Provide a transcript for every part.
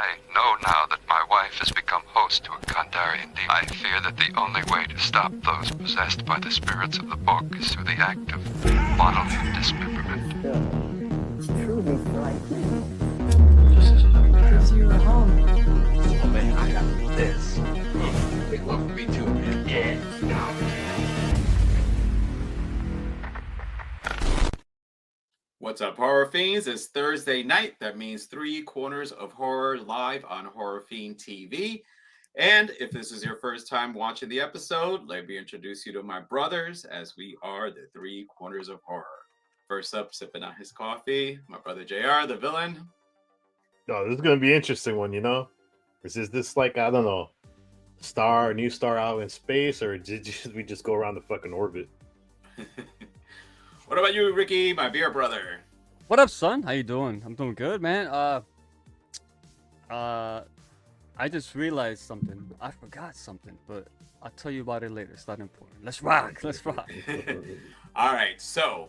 I know now that my wife has become host to a Kandarian demon. I fear that the only way to stop those possessed by the spirits of the book is through the act of bodily dismemberment. It's truly frightening. This is It's your home. oh man, I got this. They love me too, man. Yeah. What's up, horror fiends? It's Thursday night. That means 3 Corners of Horror live on Horror Fiend TV. And if this is your first time watching the episode, let me introduce you to my brothers, as we are the 3 Corners of Horror. First up, sipping on his coffee, my brother JR, the villain. Oh, this is gonna be an interesting one, you know? Is this like, I don't know, new star out in space, or did we just go around the fucking orbit? What about you, Ricky, my beer brother? What up, son? How you doing? I'm doing good, man. I just realized something. I forgot something, but I'll tell you about it later. It's not important. Let's rock. Let's rock. All right, so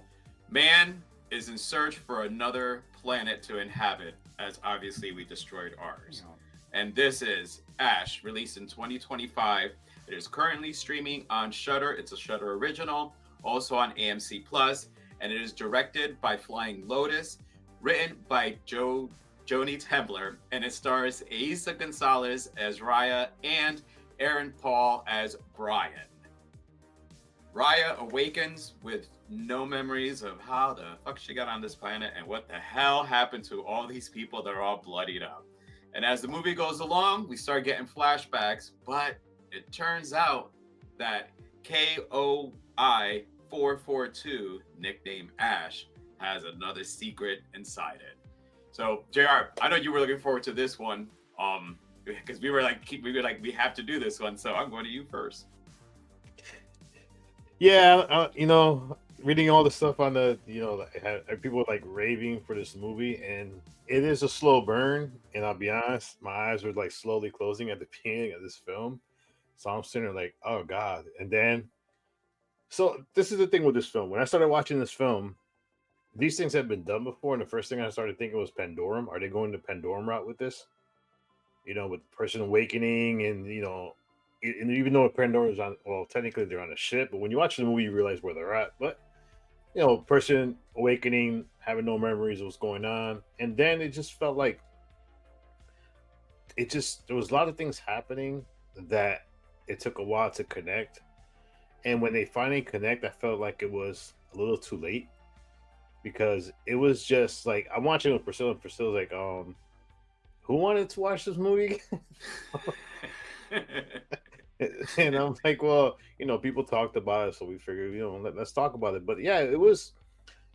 man is in search for another planet to inhabit, as obviously we destroyed ours. And this is Ash, released in 2025. It is currently streaming on Shudder. It's a Shudder original, also on AMC Plus, and it is directed by Flying Lotus, written by Joni Templer, and it stars Aisa Gonzalez as Raya and Aaron Paul as Brian. Raya awakens with no memories of how the fuck she got on this planet and what the hell happened to all these people that are all bloodied up. And as the movie goes along, we start getting flashbacks, but it turns out that KOI 442, nicknamed Ash, has another secret inside it. So, JR, I know you were looking forward to this one, because we were like, we have to do this one. So I'm going to you first. Yeah, reading all the stuff on the, people were like raving for this movie, and it is a slow burn. And I'll be honest, my eyes were like slowly closing at the beginning of this film. So I'm sitting there like, oh God. And then, so this is the thing with this film. When I started watching this film, these things have been done before, and the first thing I started thinking was Pandorum. Are they going the Pandorum route with this? With the person awakening, and and even though Pandora's on, well, technically they're on a ship, but when you watch the movie, you realize where they're at. But person awakening, having no memories of what's going on, and then it just felt like there was a lot of things happening that it took a while to connect. And when they finally connect, I felt like it was a little too late, because it was just like, I'm watching with Priscilla, and Priscilla's like, who wanted to watch this movie? And I'm like, well, people talked about it, so we figured, let's talk about it. But yeah, it was,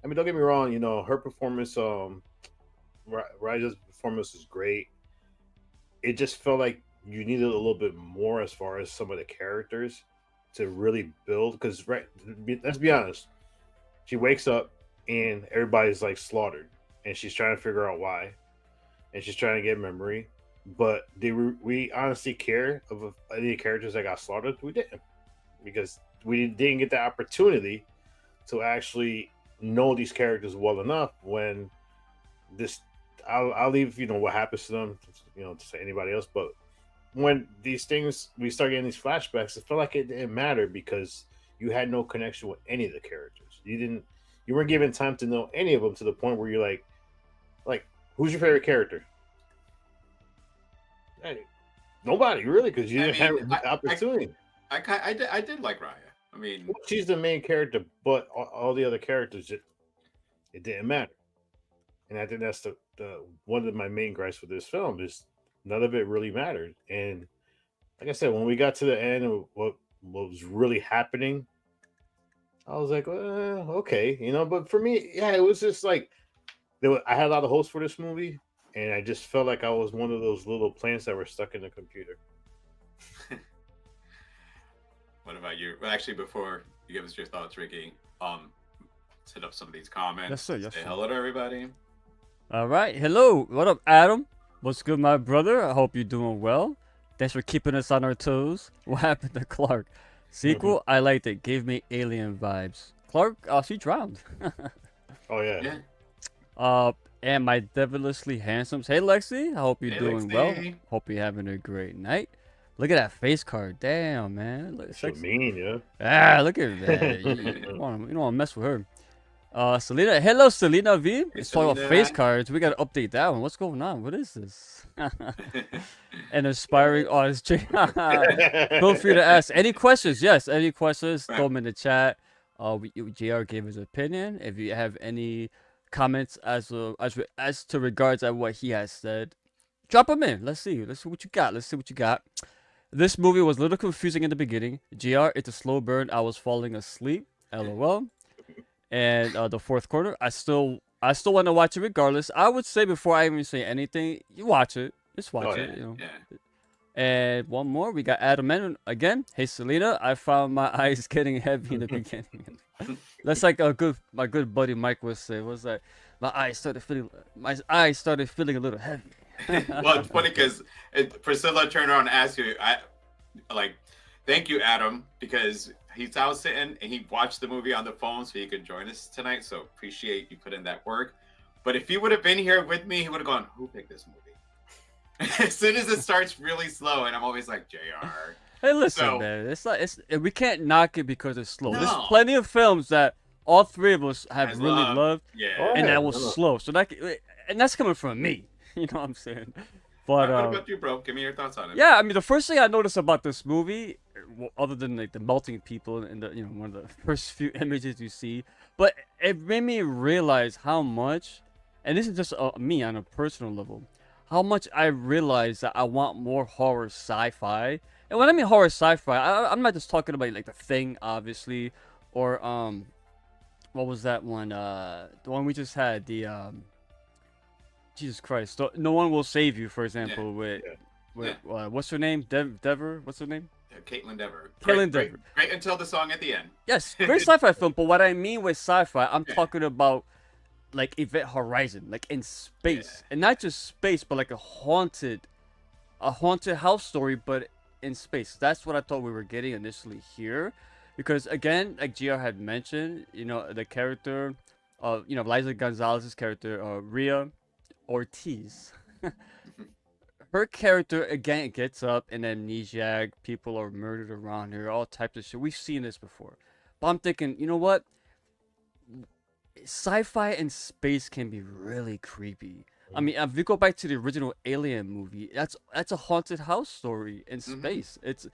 don't get me wrong, her performance, Raja's performance was great. It just felt like you needed a little bit more as far as some of the characters to really build, because let's be honest, she wakes up and everybody's like slaughtered, and she's trying to figure out why, and she's trying to get memory. But we honestly care of any characters that got slaughtered? We didn't, because we didn't get the opportunity to actually know these characters well enough. When this, I'll leave what happens to them, to say anybody else. But when these things, we start getting these flashbacks, it felt like it didn't matter, because you had no connection with any of the characters. You weren't given time to know any of them, to the point where you're like, who's your favorite character? Hey, nobody really, because you didn't have the opportunity. I did like Raya. She's the main character, but all the other characters, it didn't matter. And I think that's the one of my main gripes with this film, is none of it really mattered. And like I said, when we got to the end of what was really happening, I was like, okay, But for me, yeah, it was just like, I had a lot of hopes for this movie, and I just felt like I was one of those little plants that were stuck in the computer. What about you? Well, actually, before you give us your thoughts, Ricky, set up some of these comments. Yes, sir. Yes, Say sir. hello to everybody. All right. Hello. What up, Adam? What's good, my brother? I hope you're doing well. Thanks for keeping us on our toes. What happened to Clark? Sequel, I liked it. Gave me alien vibes. Clark, she drowned. Oh, yeah. And my devilishly handsomes. Hey Lexi, I hope you're Hey, doing well. Lexi. Hope you're having a great night. Look at that face card. Damn, man. Look, So sexy. mean, yeah. Ah, look at that. You don't want to mess with her. Selena. Hello, Selena V. Let's talk about Selena. face cards. We got to update that one. What's going on? What is this? An aspiring artist. Feel free to ask any questions. Yes, any questions, throw them in the chat. JR gave his opinion. If you have any comments as to regards at what he has said, drop them in. Let's see what you got. This movie was a little confusing in the beginning. JR, it's a slow burn. I was falling asleep. LOL. And the fourth quarter, I still want to watch it regardless. I would say before I even say anything, you watch it. Just watch it. You know. Yeah. And one more, we got Adam Menon again. Hey Selena, I found my eyes getting heavy in the beginning. That's like my good buddy Mike was saying. Was like my eyes started feeling a little heavy. Well, it's funny because Priscilla turned around and asked you, thank you, Adam, because he's out sitting and he watched the movie on the phone so he could join us tonight. So appreciate you put in that work. But if he would have been here with me, he would have gone, who picked this movie? As soon as it starts really slow, and I'm always like, JR. Hey, listen, man. We can't knock it because it's slow. No. There's plenty of films that all three of us have really loved, Yeah. and that was slow. So that's coming from me. You know what I'm saying? But what about you, bro? Give me your thoughts on it. yeah, I mean, the first thing I noticed about this movie, other than like the melting people and the one of the first few images you see, but it made me realize how much, and this is just me on a personal level, how much I realize that I want more horror sci-fi. And when I mean horror sci-fi, I'm not just talking about like The Thing, obviously, or what was that one? The one we just had, the Jesus Christ, No One Will Save You, for example, with what's her name? Dever? What's her name? Caitlin Dever. Caitlin Dever. Great until the song at the end. Yes, great sci-fi film. But what I mean with sci-fi, I'm talking about like Event Horizon, like in space, and not just space, but like a haunted house story, but in space. That's what I thought we were getting initially here, because again, like GR had mentioned, the character, Liza Gonzalez's character, Rhea Ortiz. Her character again gets up in amnesiac. People are murdered around her, all types of shit. We've seen this before, but I'm thinking, you know what? Sci-fi and space can be really creepy. I mean, if you go back to the original Alien movie, that's a haunted house story in space. It's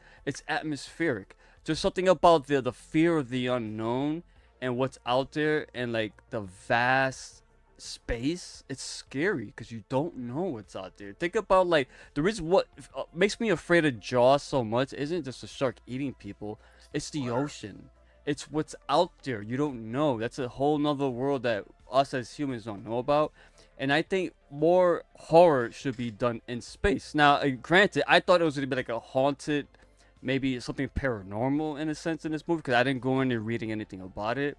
atmospheric. There's something about the fear of the unknown and what's out there, and like the vast space. It's scary because you don't know what's out there. Think about like the reason what makes me afraid of Jaws so much isn't just the shark eating people. It's the ocean. It's what's out there. You don't know. That's a whole nother world that us as humans don't know about. And I think more horror should be done in space. Now, granted, I thought it was going to be like a haunted, maybe something paranormal in a sense in this movie, because I didn't go in there reading anything about it.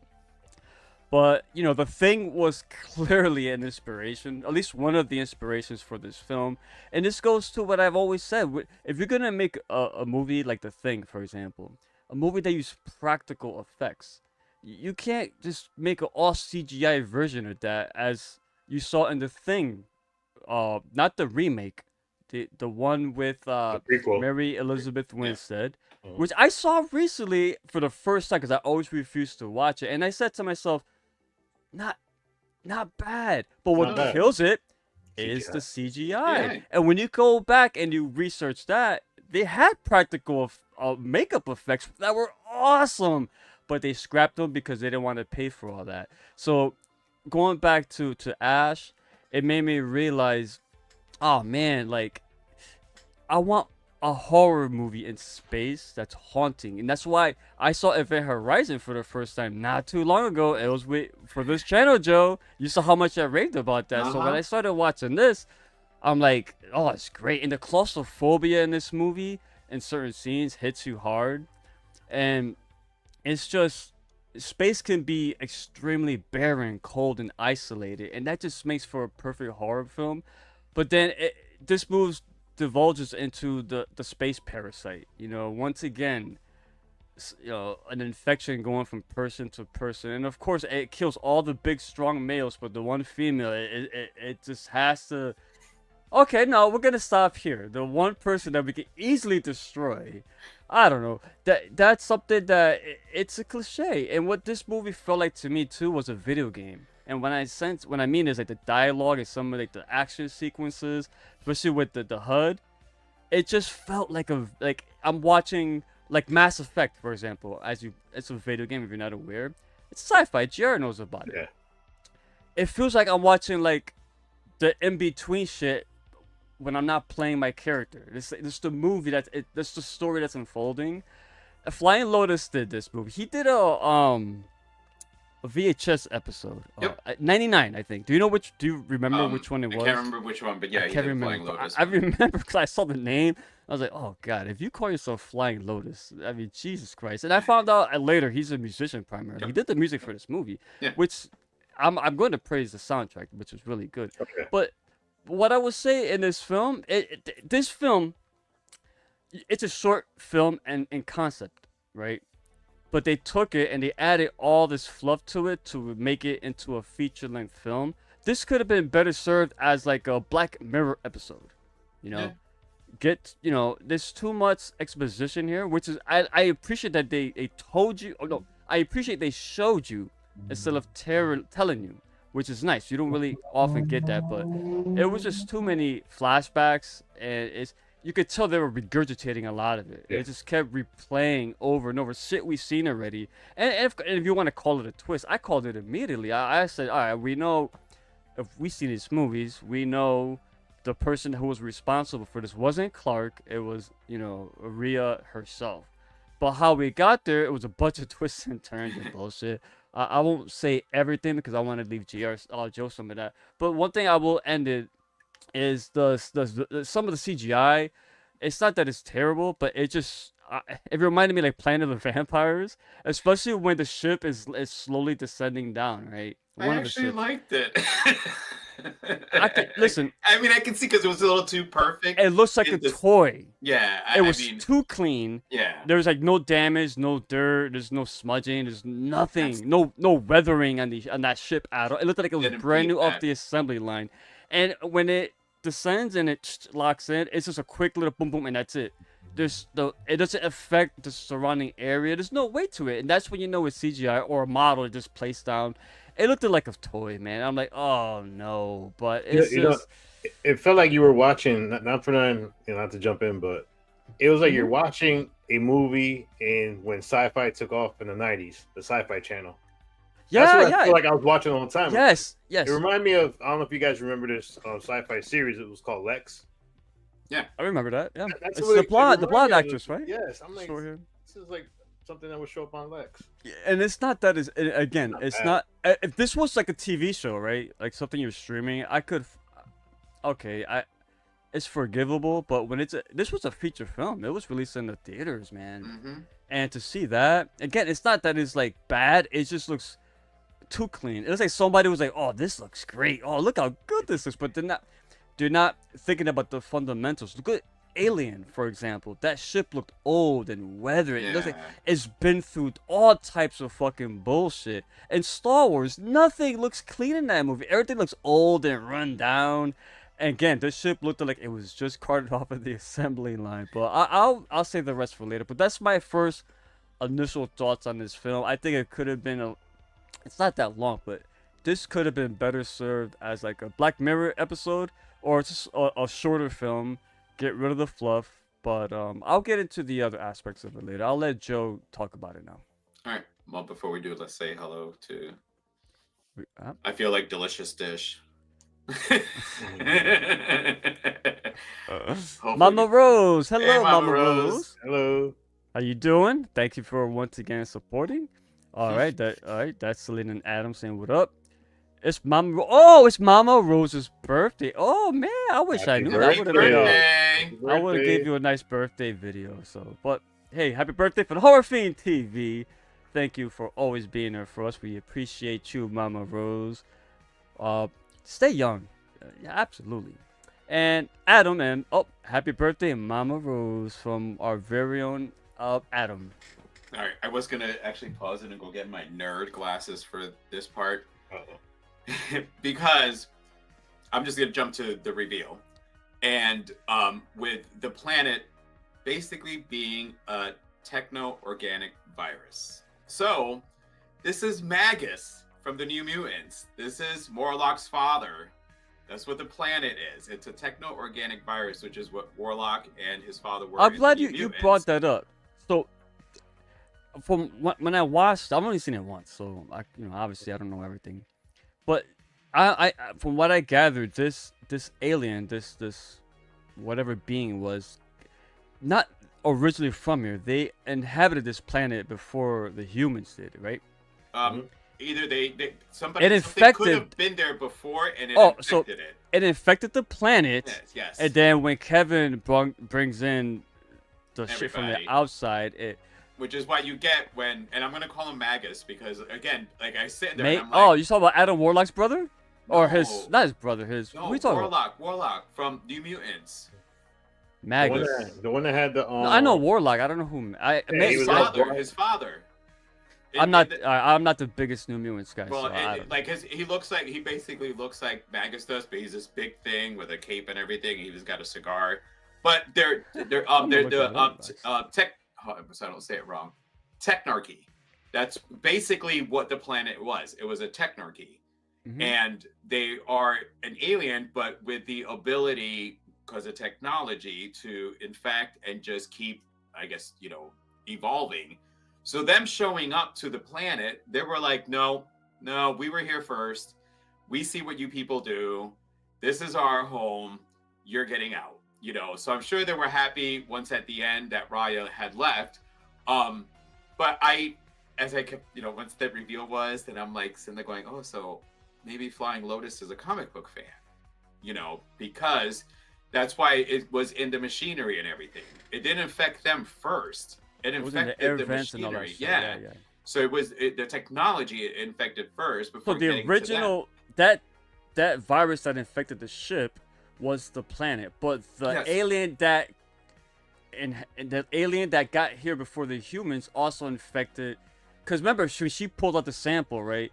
But, The Thing was clearly an inspiration, at least one of the inspirations for this film. And this goes to what I've always said. If you're going to make a movie like The Thing, for example, a movie that uses practical effects, you can't just make an all CGI version of that, as you saw in The Thing, not the remake, the one with Mary Elizabeth Winstead, which I saw recently for the first time because I always refused to watch it, and I said to myself, not bad, but what kills it is the CGI. Yeah. And when you go back and you research that, they had practical makeup effects that were awesome, but they scrapped them because they didn't want to pay for all that. So going back to Ash, it made me realize, oh man, like I want a horror movie in space that's haunting. And that's why I saw Event Horizon for the first time not too long ago. It was for this channel, Joe. You saw how much I raved about that. So when I started watching this, I'm like, oh, it's great. And the claustrophobia in this movie in certain scenes hits you hard. And it's just, space can be extremely barren, cold, and isolated. And that just makes for a perfect horror film. But then this divulges into the space parasite. Once again, an infection going from person to person, and of course it kills all the big strong males, but the one female, it just has to. Okay, no, we're gonna stop here. The one person that we can easily destroy. I don't know. That's something that it's a cliche, and what this movie felt like to me too was a video game. And when I mean is like the dialogue and some of like the action sequences, especially with the HUD, it just felt like I'm watching like Mass Effect, for example. It's a video game if you're not aware. It's sci-fi. JR knows about it. Yeah. It feels like I'm watching like the in between shit when I'm not playing my character. This the movie that's the story that's unfolding. Flying Lotus did this movie. He did a VHS episode. Yep. 99, I think. Do you remember which one it was? I can't remember which one, but yeah, I he can't did remember. Flying Lotus. I remember because I saw the name. I was like, oh god, if you call yourself Flying Lotus, I mean, Jesus Christ. And I found out later he's a musician primarily. He did the music for this movie, which I'm going to praise the soundtrack, which was really good. Okay. But what I would say in this film, this film, it's a short film and in concept, right? But they took it and they added all this fluff to it to make it into a feature-length film. This could have been better served as like a Black Mirror episode, you know? There's too much exposition here, which is, I appreciate that they told you, I appreciate they showed you instead of telling you, which is nice. You don't really often get that, but it was just too many flashbacks, and you could tell they were regurgitating a lot of it. Yeah. It just kept replaying over and over shit we've seen already. And if you want to call it a twist, I called it immediately. I said, all right, we know, if we see these movies, we know the person who was responsible for this wasn't Clark. It was, Rhea herself. But how we got there, it was a bunch of twists and turns and bullshit. I won't say everything because I want to leave Joe some of that. But one thing I will end it is the some of the CGI. It's not that it's terrible, but it just it reminded me like Planet of the Vampires, especially when the ship is slowly descending down. Right, I actually liked it. Listen. I mean, I can see because it was a little too perfect. It looks like a toy. Yeah, it was too clean. Yeah, there was like no damage, no dirt. There's no smudging. There's nothing. No weathering on that ship at all. It looked like it was brand new off the assembly line. And when it descends and it locks in, it's just a quick little boom boom and that's it. It doesn't affect the surrounding area. There's no weight to it, and that's when you know it's CGI or a model just placed down. It looked like a toy, man. I'm like, oh no, but it's it felt like you were watching. Not to jump in, but it was like you're watching a movie when sci-fi took off in the '90s, the Sci-Fi Channel. That's what I feel like I was watching all the time. Yes. It reminded me of, I don't know if you guys remember this sci-fi series. It was called Lex. Yeah, I remember that. Yeah, it's the blonde actress, right? Yes, I'm like, this is like something that would show up on Lex. And it's not that is again, it's not. If this was like a TV show, right? Like something you're streaming, I could. Okay, it's forgivable, but when this was a feature film, it was released in the theaters, man. Mm-hmm. And to see that again, it's not that it's like bad. It just looks too clean. It looks like somebody was like, "Oh, this looks great. Oh, look how good this is," but they're not thinking about the fundamentals. Look at Alien, for example. That ship looked old and weathered. Yeah. It looks like it's been through all types of fucking bullshit. And Star Wars, nothing looks clean in that movie. Everything looks old and run down. And again, this ship looked like it was just carted off of the assembly line. But I'll save the rest for later. But that's my first initial thoughts on this film. I think it could have been it's not that long, but this could have been better served as like a Black Mirror episode or just a shorter film. Get rid of the fluff. But I'll get into the other aspects of it later. I'll let Joe talk about it now. All right. Well, before we do, let's say hello to. I feel like delicious dish. Mama Rose. Hello, hey, Mama Rose. Hello. How you doing? Thank you for once again supporting. All right, that's Celine and Adam saying what up. It's Mama Rose's birthday. Oh man, I wish I knew that. I would have gave you a nice birthday video. So, but hey, happy birthday for the Horror Fiend TV. Thank you for always being there for us. We appreciate you, Mama Rose. Stay young, absolutely. And Adam and happy birthday, Mama Rose from our very own Adam. All right, I was gonna actually pause it and go get my nerd glasses for this part because I'm just gonna jump to the reveal, and with the planet basically being a techno-organic virus. So this is Magus from the New Mutants. This is Morlock's father. That's what the planet is. It's a techno-organic virus, which is what Warlock and his father were. I'm in glad the New you Mutants. brought that up. So, from when I watched, I've only seen it once, so obviously I don't know everything. But I from what I gathered, this alien, this whatever being was not originally from here. They inhabited this planet before the humans did, right? Either something infected- could have been there before and it so infected it. it infected the planet. Yes. And then when Kevin brings in the shit from the Everybody. outside, Which is what you get when, and I'm gonna call him Magus because again, like I sit there and I'm oh, like, you talking about Adam Warlock's brother? Or No. his, not his brother, his, no, what are you talking about? Warlock from New Mutants. Magus. The one that had the. No, I know Warlock. I don't know who. he was His father. I'm not the biggest New Mutants guy. Well, so I don't- he basically looks like Magus does, but he's this big thing with a cape and everything. He's got a cigar, but they're tech. So I don't say it wrong. Technarchy. That's basically what the planet was. It was a technarchy, and they are an alien, but with the ability, because of technology, to infect and just keep, I guess, evolving. So them showing up to the planet, they were like, no, we were here first. We see what you people do. This is our home. You're getting out. So I'm sure they were happy once at the end that Raya had left. But as I kept, once the reveal was, then I'm like sitting there going, oh, so maybe Flying Lotus is a comic book fan, because that's why it was in the machinery and everything. It didn't affect them first. It was in infected the air the vents and all that machinery. shit. Yeah. So it was the technology it infected first before So getting the original that virus that infected the ship was the planet, but the alien that the alien that got here before the humans also infected. Because remember, she pulled out the sample, right?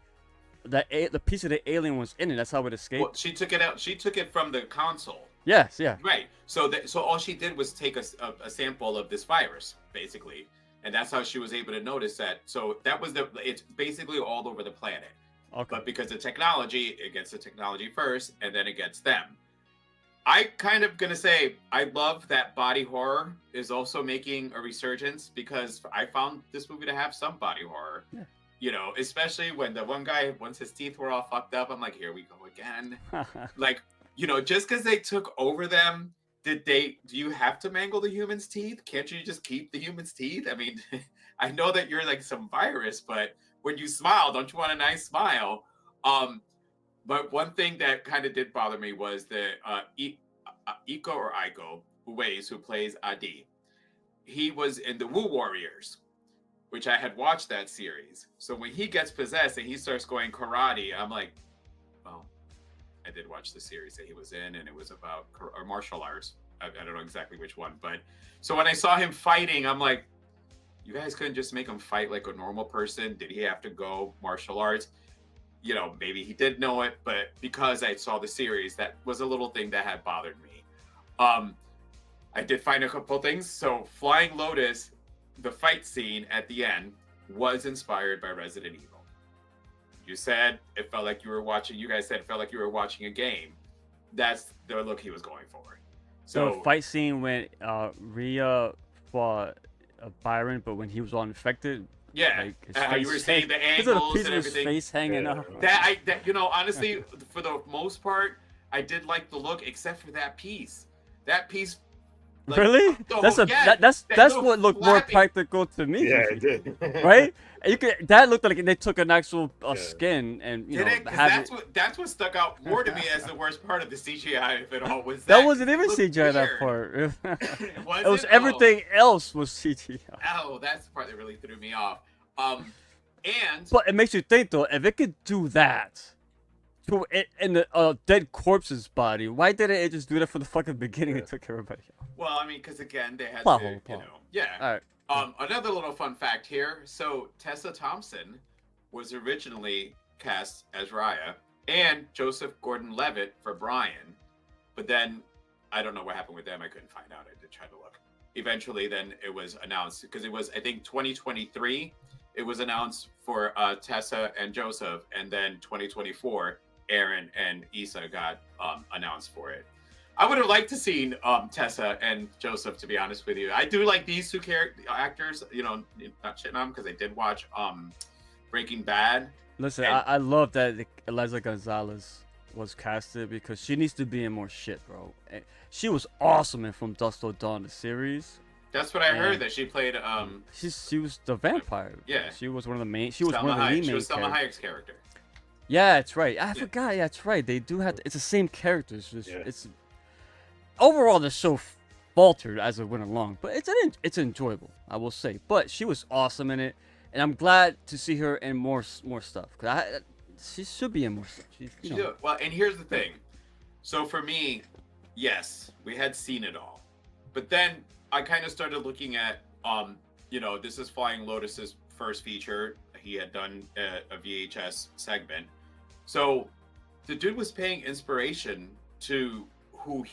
The piece of the alien was in it. That's how it escaped. Well, she took it out. She took it from the console. Yes, yeah. Right. So all she did was take a sample of this virus, basically, and that's how she was able to notice that. So that was it's basically all over the planet. Okay. But because of technology, it gets the technology first, and then it gets them. I kind of gonna say I love that body horror is also making a resurgence because I found this movie to have some body horror. Yeah. Especially when the one guy, once his teeth were all fucked up, I'm like, here we go again. Like, just because they took over them, do you have to mangle the human's teeth? Can't you just keep the human's teeth? I mean, I know that you're like some virus, but when you smile, don't you want a nice smile? But one thing that kind of did bother me was the Iko who plays Adi. He was in the Wu Warriors, which I had watched that series. So when he gets possessed and he starts going karate, I'm like, well, I did watch the series that he was in, and it was about martial arts. I don't know exactly which one, but so when I saw him fighting, I'm like, you guys couldn't just make him fight like a normal person? Did he have to go martial arts? Maybe he did know it, but because I saw the series, that was a little thing that had bothered me. I did find a couple things. So Flying Lotus, the fight scene at the end was inspired by Resident Evil. You said it felt like you were watching, you guys said it felt like you were watching a game. That's the look he was going for. So the fight scene when Rhea fought Byron, but when he was all infected. Yeah, how you were saying the angles and everything. His face hanging up. Honestly, for the most part, I did like the look, except for that piece. That piece. Like, really? That's what looked more practical to me. Yeah, it did. Right? That looked like they took an actual skin and that's what stuck out more to me as the worst part of the CGI, if it all was that wasn't even CGI. That part. It was everything else was CGI. Oh, that's the part that really threw me off. But it makes you think though, if it could do that to in the dead corpse's body, why didn't it just do that from the fucking beginning and took everybody out? Well, I mean, because again, they had Plot to, hole. yeah. All right. Another little fun fact here. So Tessa Thompson was originally cast as Raya, and Joseph Gordon-Levitt for Brian. But then I don't know what happened with them. I couldn't find out. I did try to look. Eventually, then it was announced because it was, I think, 2023. It was announced for Tessa and Joseph, and then 2024, Aaron and Issa got announced for it. I would have liked to see Tessa and Joseph, to be honest with you. I do like these two actors. You know, not shitting on them because I did watch Breaking Bad. Listen, And- I love that Eliza Gonzalez was casted because she needs to be in more shit, bro. And she was awesome in From Dusk Till Dawn, the series. That's what I heard, Yeah. that she played. She was the vampire. Yeah. She was one of the main. She was Salma one of the Hayek. main She was Salma characters. Hayek's character. Yeah, that's right. I forgot. Yeah, that's right. They do have. It's the same characters. Yeah. It's overall the show faltered as it went along, but it's enjoyable, I will say. But she was awesome in it, and I'm glad to see her in more stuff. Cause she should be in more stuff. You know. Well, and here's the thing. So for me, yes, we had seen it all, but then I kind of started looking at, you know, this is Flying Lotus's first feature. He had done a VHS segment, so the dude was paying inspiration to who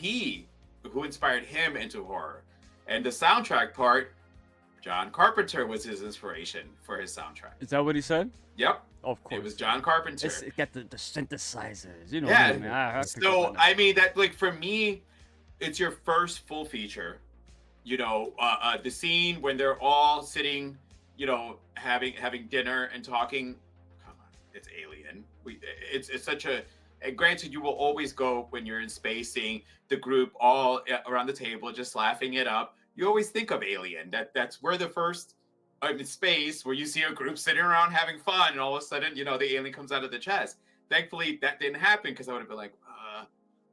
inspired him into horror, and the soundtrack part, John Carpenter was his inspiration for his soundtrack. Is that what he said? Yep, Of course. it was John Carpenter. It got the synthesizers, you know. Yeah. I mean, I picked up So on that. I mean that, like, for me, it's your first full feature. You know, the scene when they're all sitting, you know, having dinner and talking. Come on, it's Alien. It's such a. And granted, you will always go when you're in space, seeing the group all around the table just laughing it up. You always think of Alien. That's where the first in space where you see a group sitting around having fun, and all of a sudden, you know, the alien comes out of the chest. Thankfully, that didn't happen, because I would have been like,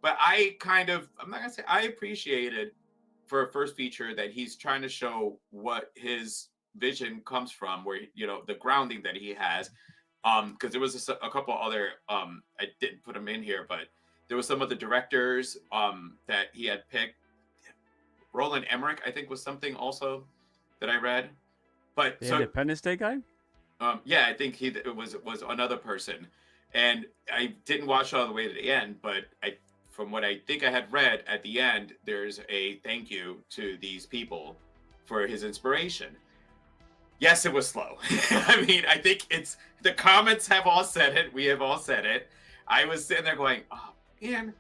But I'm not gonna say I appreciated for a first feature that he's trying to show what his vision comes from, where, you know, the grounding that he has. Because there was a couple other, I didn't put them in here, but there was some of the directors that he had picked. Roland Emmerich, I think, was something also that I read. But The so Independence Day guy? yeah, I think it was another person, and I didn't watch all the way to the end, but from what I think I had read at the end, there's a thank you to these people for his inspiration. Yes, it was slow. I mean, I think it's the comments have all said it. We have all said it. I was sitting there going, oh man,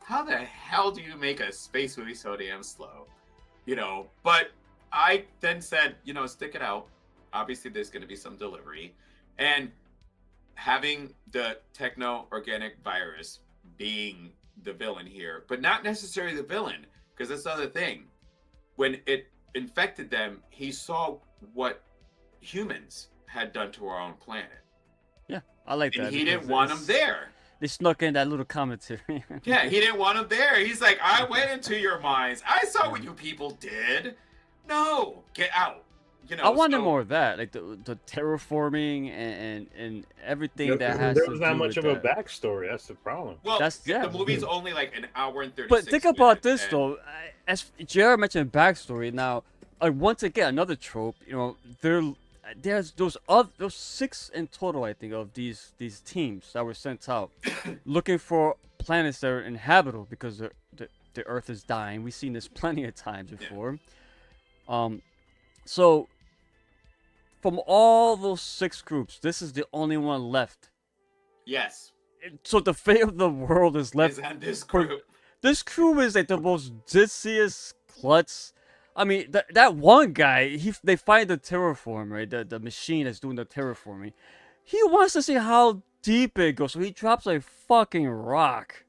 how the hell do you make a space movie so damn slow? You know, but I then said, you know, stick it out. Obviously, there's going to be some delivery. And having the techno-organic virus being the villain here, but not necessarily the villain, because that's the other thing. When it infected them, he saw what humans had done to our own planet. Yeah, I like that. And he didn't because want them there. They snuck in that little commentary. Yeah, he didn't want them there. He's like, I went into your minds. I saw what you people did. No, get out. You know, I wanted so- more of that, like the terraforming and everything that has There to was do not much with of a that. backstory. That's the problem. Well, Yeah. the movie's only like an hour and 36 But think about minutes, this and- though, as JR mentioned backstory. Now, once again, another trope. You know, there's those 6 in total, I think, of these teams that were sent out looking for planets that are inhabitable because the Earth is dying. We've seen this plenty of times before. So from all those 6 groups, this is the only one left. Yes, So the fate of the world is left. is on this for- group. This crew is like the most ditziest klutz. I mean, that one guy, they find the terraform, right? The machine that's doing the terraforming. He wants to see how deep it goes, so he drops a fucking rock.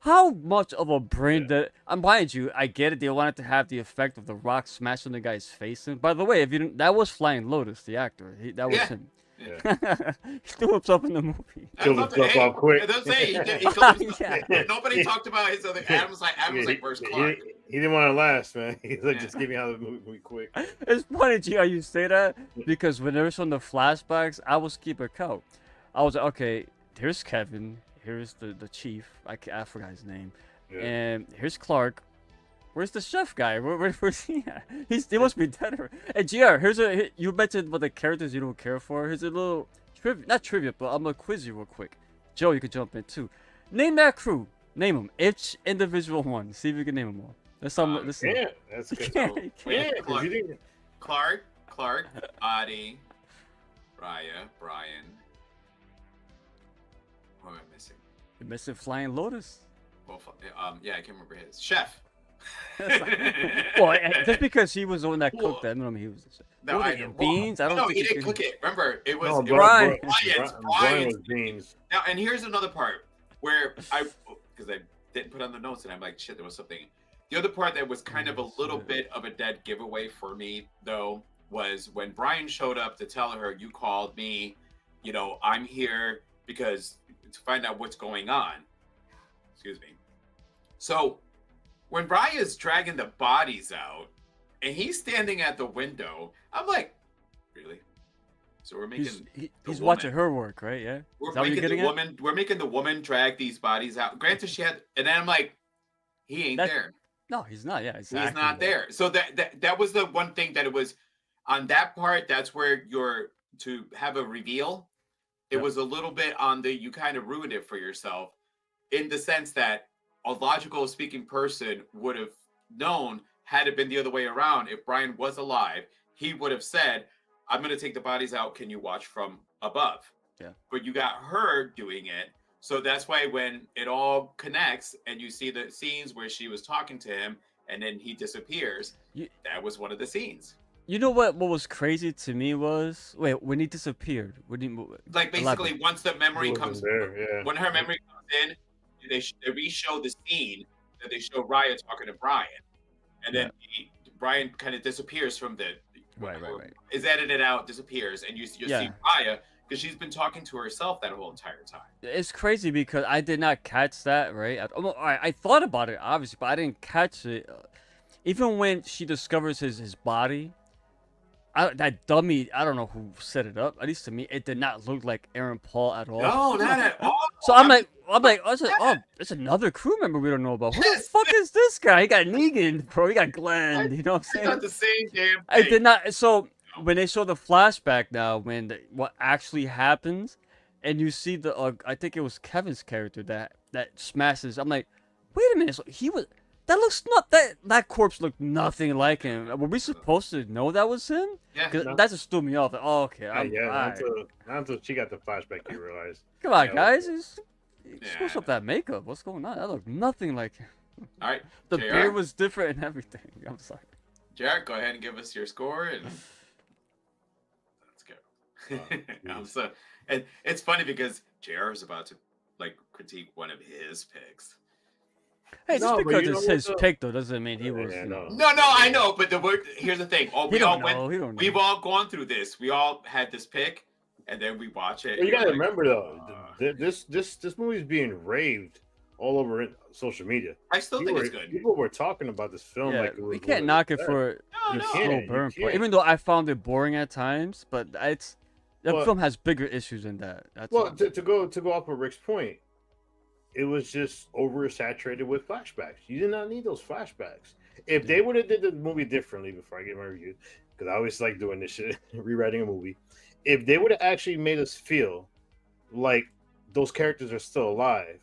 How much of a brain that? Mind you, I get it. They wanted to have the effect of the rock smashing the guy's face in. By the way, if you didn't, that was Flying Lotus, the actor. That was Yeah. him. Yeah. He threw himself in the movie. Killed I love himself it. off quick. Hey, that's it. He killed himself. Yeah. Nobody talked about his other. Adam's like, where's Clark? He didn't want to last, man. He's like, Yeah. just get me out of the movie quick. It's funny, G, how you say that, because when there was on the flashbacks, I was keeping count. I was like, okay, here's Kevin, here's the chief, I forgot his name, Yeah. and here's Clark, Where's the chef guy? Where's he at? He must be dead. Hey, GR, you mentioned about the characters you don't care for. Here's a little not trivia, but I'm gonna quiz you real quick. Joe, you can jump in too. Name that crew. Name them. Each individual one. See if you can name them all. That's some. Listen. Yeah, that's good. Can't. Yeah, 'cause you didn't. Clark, Adi, Raya, Brian. Who am I missing? You're missing Flying Lotus. Well, yeah, I can't remember his chef. Well, just because he was the one that cooked that, I mean, he was the chef. No, What were they, beans. I don't think he didn't cook it. Remember, it was No, Brian. Brian was beans. Now, and here's another part where because I didn't put on the notes, and I'm like, shit, there was something. The other part that was kind of a little bit of a dead giveaway for me, though, was when Brian showed up to tell her, "You called me, I'm here because to find out what's going on." Excuse me. So when Brian is dragging the bodies out, and he's standing at the window, I'm like, really? So we're making he's watching her work, right? Yeah. We're making the woman drag these bodies out. Granted, she had, and then I'm like, he ain't there. No, he's not. Yeah, exactly. He's not there. So that was the one thing that it was on that part. That's where you're to have a reveal. It was a little bit on you kind of ruined it for yourself in the sense that a logical speaking person would have known had it been the other way around. If Brian was alive, he would have said, "I'm going to take the bodies out. Can you watch from above?" Yeah. But you got her doing it. So that's why when it all connects and you see the scenes where she was talking to him and then he disappears, that was one of the scenes. You know what was crazy to me was when he disappeared. Like basically once the memory comes there, when her memory comes in, they re-show the scene that they show Raya talking to Brian. And then Brian kind of disappears from the right. Is edited out, disappears, and you see Raya because she's been talking to herself that whole entire time. It's crazy because I did not catch that, right? I thought about it, obviously, but I didn't catch it. Even when she discovers his body, that dummy, I don't know who set it up. At least to me, it did not look like Aaron Paul at all. No, not at all. So I'm like, it's another crew member we don't know about. Who the fuck is this guy? He got Negan, bro. He got Glenn. You know what I'm saying? It's not the same damn thing. I did not. So when they show the flashback now, what actually happens, and you see I think it was Kevin's character that smashes. I'm like, wait a minute. So he was. That looks not that corpse looked nothing like him. Were we supposed to know that was him? Yeah. That just threw me off. Like, oh, okay. Not until she got the flashback, you realized. Come on, guys. He's supposed to have that makeup. What's going on? That looked nothing like him. All right. The JR? beard was different and everything. I'm sorry. Jared, go ahead and give us your score and let's go. And it's funny because JR is about to critique one of his picks. Hey, just because it's his pick though doesn't mean he was. No, I know, but here's the thing. We've all gone through this. We all had this pick, and then we watch it. Well, you gotta remember though, this movie's being raved all over social media. I still think it's good. People were talking about this film like it was. We can't knock it for slow burn point, even though I found it boring at times. But the film has bigger issues than that. To go off of Rick's point, it was just oversaturated with flashbacks. You did not need those flashbacks. If they would have did the movie differently, before I get my review, because I always like doing this shit, rewriting a movie. If they would have actually made us feel like those characters are still alive,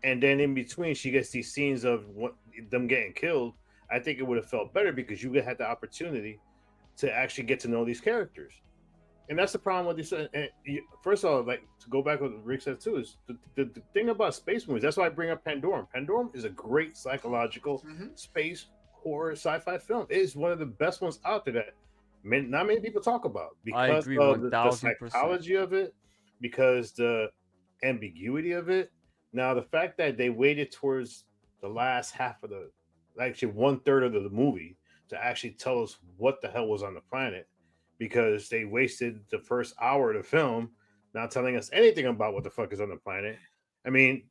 and then in between she gets these scenes of them getting killed, I think it would have felt better because you would have had the opportunity to actually get to know these characters. And that's the problem with these. First of all, to go back to what Rick said too, is the thing about space movies. That's why I bring up Pandorum. Pandorum is a great psychological space horror sci-fi film. It is one of the best ones out there that not many people talk about because of the psychology of it, because the ambiguity of it. Now, the fact that they waited towards the last half of actually 1/3 of the movie to actually tell us what the hell was on the planet, because they wasted the first hour of the film not telling us anything about what the fuck is on the planet. I mean,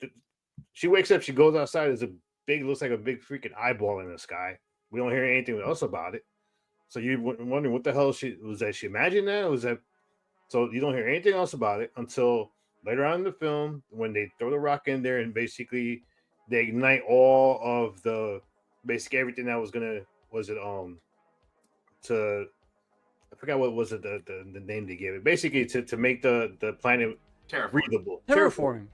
she wakes up, she goes outside, looks like a big freaking eyeball in the sky. We don't hear anything else about it. So you're wondering what the hell she imagined that? Was that so you don't hear anything else about it until later on in the film when they throw the rock in there and basically they ignite all of the basically everything that to I forgot what was it the name they gave it. Basically to make the planet Terraform. breathable. Terraforming.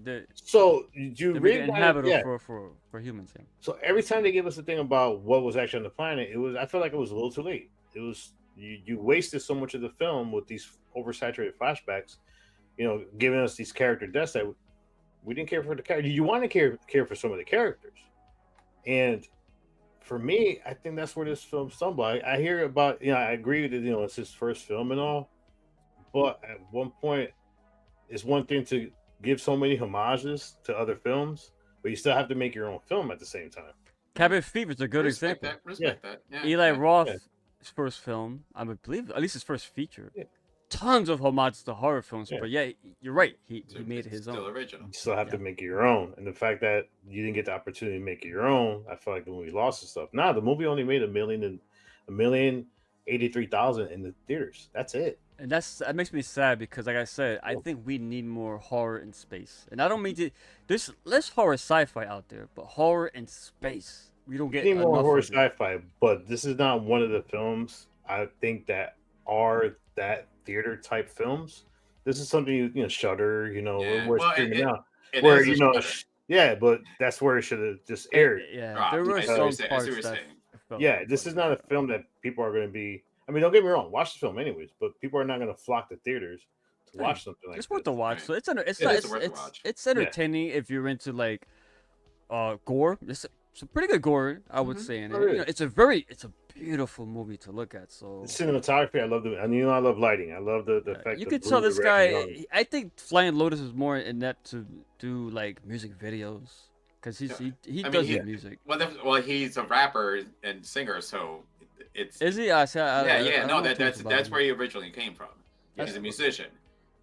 Yeah, so you they make really it gotta, inhabitable for humans. Yeah. So every time they give us a thing about what was actually on the planet, I felt like it was a little too late. It was you wasted so much of the film with these oversaturated flashbacks, giving us these character deaths that we didn't care for the character. You want to care for some of the characters, and for me, I think that's where this film stumbled. I hear about, I agree that it's his first film and all, but at one point, it's one thing to give so many homages to other films, but you still have to make your own film at the same time. Cabin Fever is a good Respect example. Respect that. Yeah, Eli Roth's yeah. first film, I would believe, at least his first feature. Yeah. Tons of homages to horror films, Yeah. but yeah, you're right. He So made it it's his still own. original. You still have to make it your own, and the fact that you didn't get the opportunity to make it your own, I feel like the movie lost its stuff. Nah, the movie only made $1,083,000 in the theaters. That's it. And that makes me sad because, like I said, I think we need more horror in space. And I don't mean to. There's less horror sci-fi out there, but horror in space, we don't get Need more enough horror of it. sci-fi, but this is not one of the films I think that are that theater type films. This is something Shudder, Yeah. we're Well, streaming out. It Where is a Shudder. yeah, but that's where it should have just aired. Yeah, there were I see what some you're saying, I see parts what you're that saying. felt Yeah, like this that. is not a film that people are going to be. I mean, don't get me wrong, watch the film anyways, but people are not going to flock to theaters to watch something like It's this. worth the watch. Right. So it's It not, is worth the watch. it's entertaining if you're into like gore. It's a pretty good gore, I would say. And Oh, yeah. it's a beautiful movie to look at. So The cinematography, I love I love lighting. I love the fact you that can blue, tell the this red, and guy. yellow. I think Flying Lotus is more inept to do like music videos because he I mean, does his music. Well, he's a rapper and singer, so it's Is he? yeah. I No, don't know too much that's about that's him. where he originally came from. He's a musician.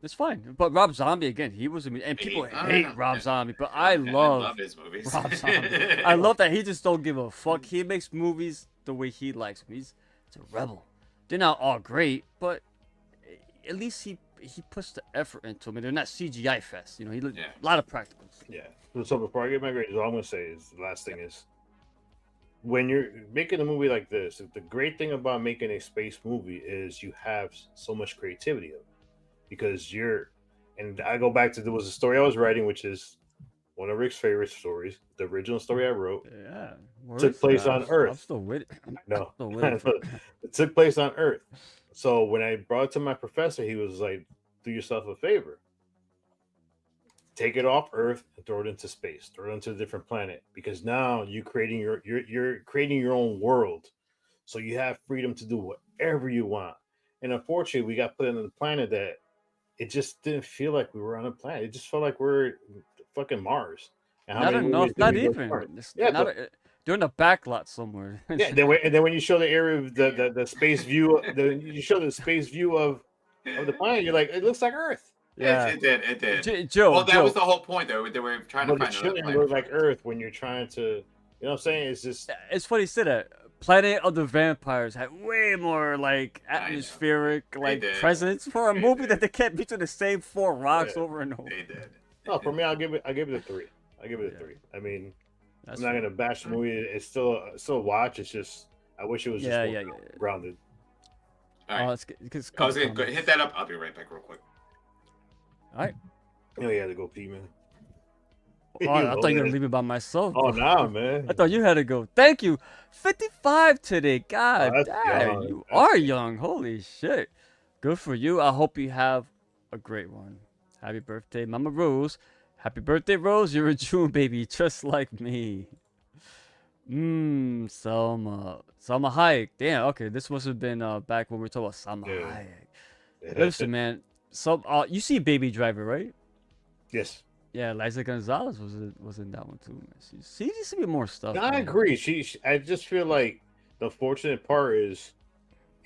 It's fine. But Rob Zombie again, he was and people hate Rob Zombie, but I love his movies. Rob Zombie. I love that he just don't give a fuck. He makes movies the way he likes them. He's a rebel. They're not all great, but at least he puts the effort into them. And they're not CGI fest. He a lot of practicals. Yeah. So before I get my grades, all I'm going to say is the last thing is when you're making a movie like this, the great thing about making a space movie is you have so much creativity of it. Because and I go back to there was a story I was writing, which is one of Rick's favorite stories. The original story I wrote Yeah. took place on I'm Earth. still with it. No, Still waiting for it. it took place on Earth. So when I brought it to my professor, he was like, "Do yourself a favor. Take it off Earth and throw it into space. Throw it into a different planet because now you're creating you're creating your own world. So you have freedom to do whatever you want." And unfortunately, we got put on a planet that it just didn't feel like we were on a planet. It just felt like we're fucking Mars. And Not many enough. movies did Not we go to even. Mars? It's Yeah, not but- they're in the back lot somewhere. Yeah, and then when you show the area of the space view, you show the space view of the planet, you're like, it looks like Earth. Yeah. It did. Joe. Well, that Joe, was the whole point, though. They were trying to But it find another shouldn't planet. look like Earth when you're trying to, you know what I'm saying? It's just it's funny you said that. Planet of the Vampires had way more like know. atmospheric like did. presence for a They movie did. that they kept between the same four rocks Yeah. over and over. They did. no. For me, I give it a 3. I give it a Yeah. 3. I mean, That's I'm not fair. gonna bash the movie. It's still a watch. It's just I wish it was just Yeah, more yeah. grounded. All right. Let's get I was going to hit that up. I'll be right back real quick. All right. You know, you had to go pee, man. Oh, I thought you were gonna leave me by myself. Oh, nah, man. I thought you had to go. Thank you. 55 today. God that's damn, young. you That's are young. Holy shit. Good for you. I hope you have a great one. Happy birthday, Mama Rose. Happy birthday, Rose. You're a June baby, just like me. Selma Hayek. Damn, okay. This must have been back when we were talking about Selma Yeah. Hayek. Yeah. Listen, man. You see Baby Driver, right? Yes. Yeah, Liza Gonzalez was in that one too. Man. She needs to be more stuff. No, I man. agree. I just feel like the fortunate part is,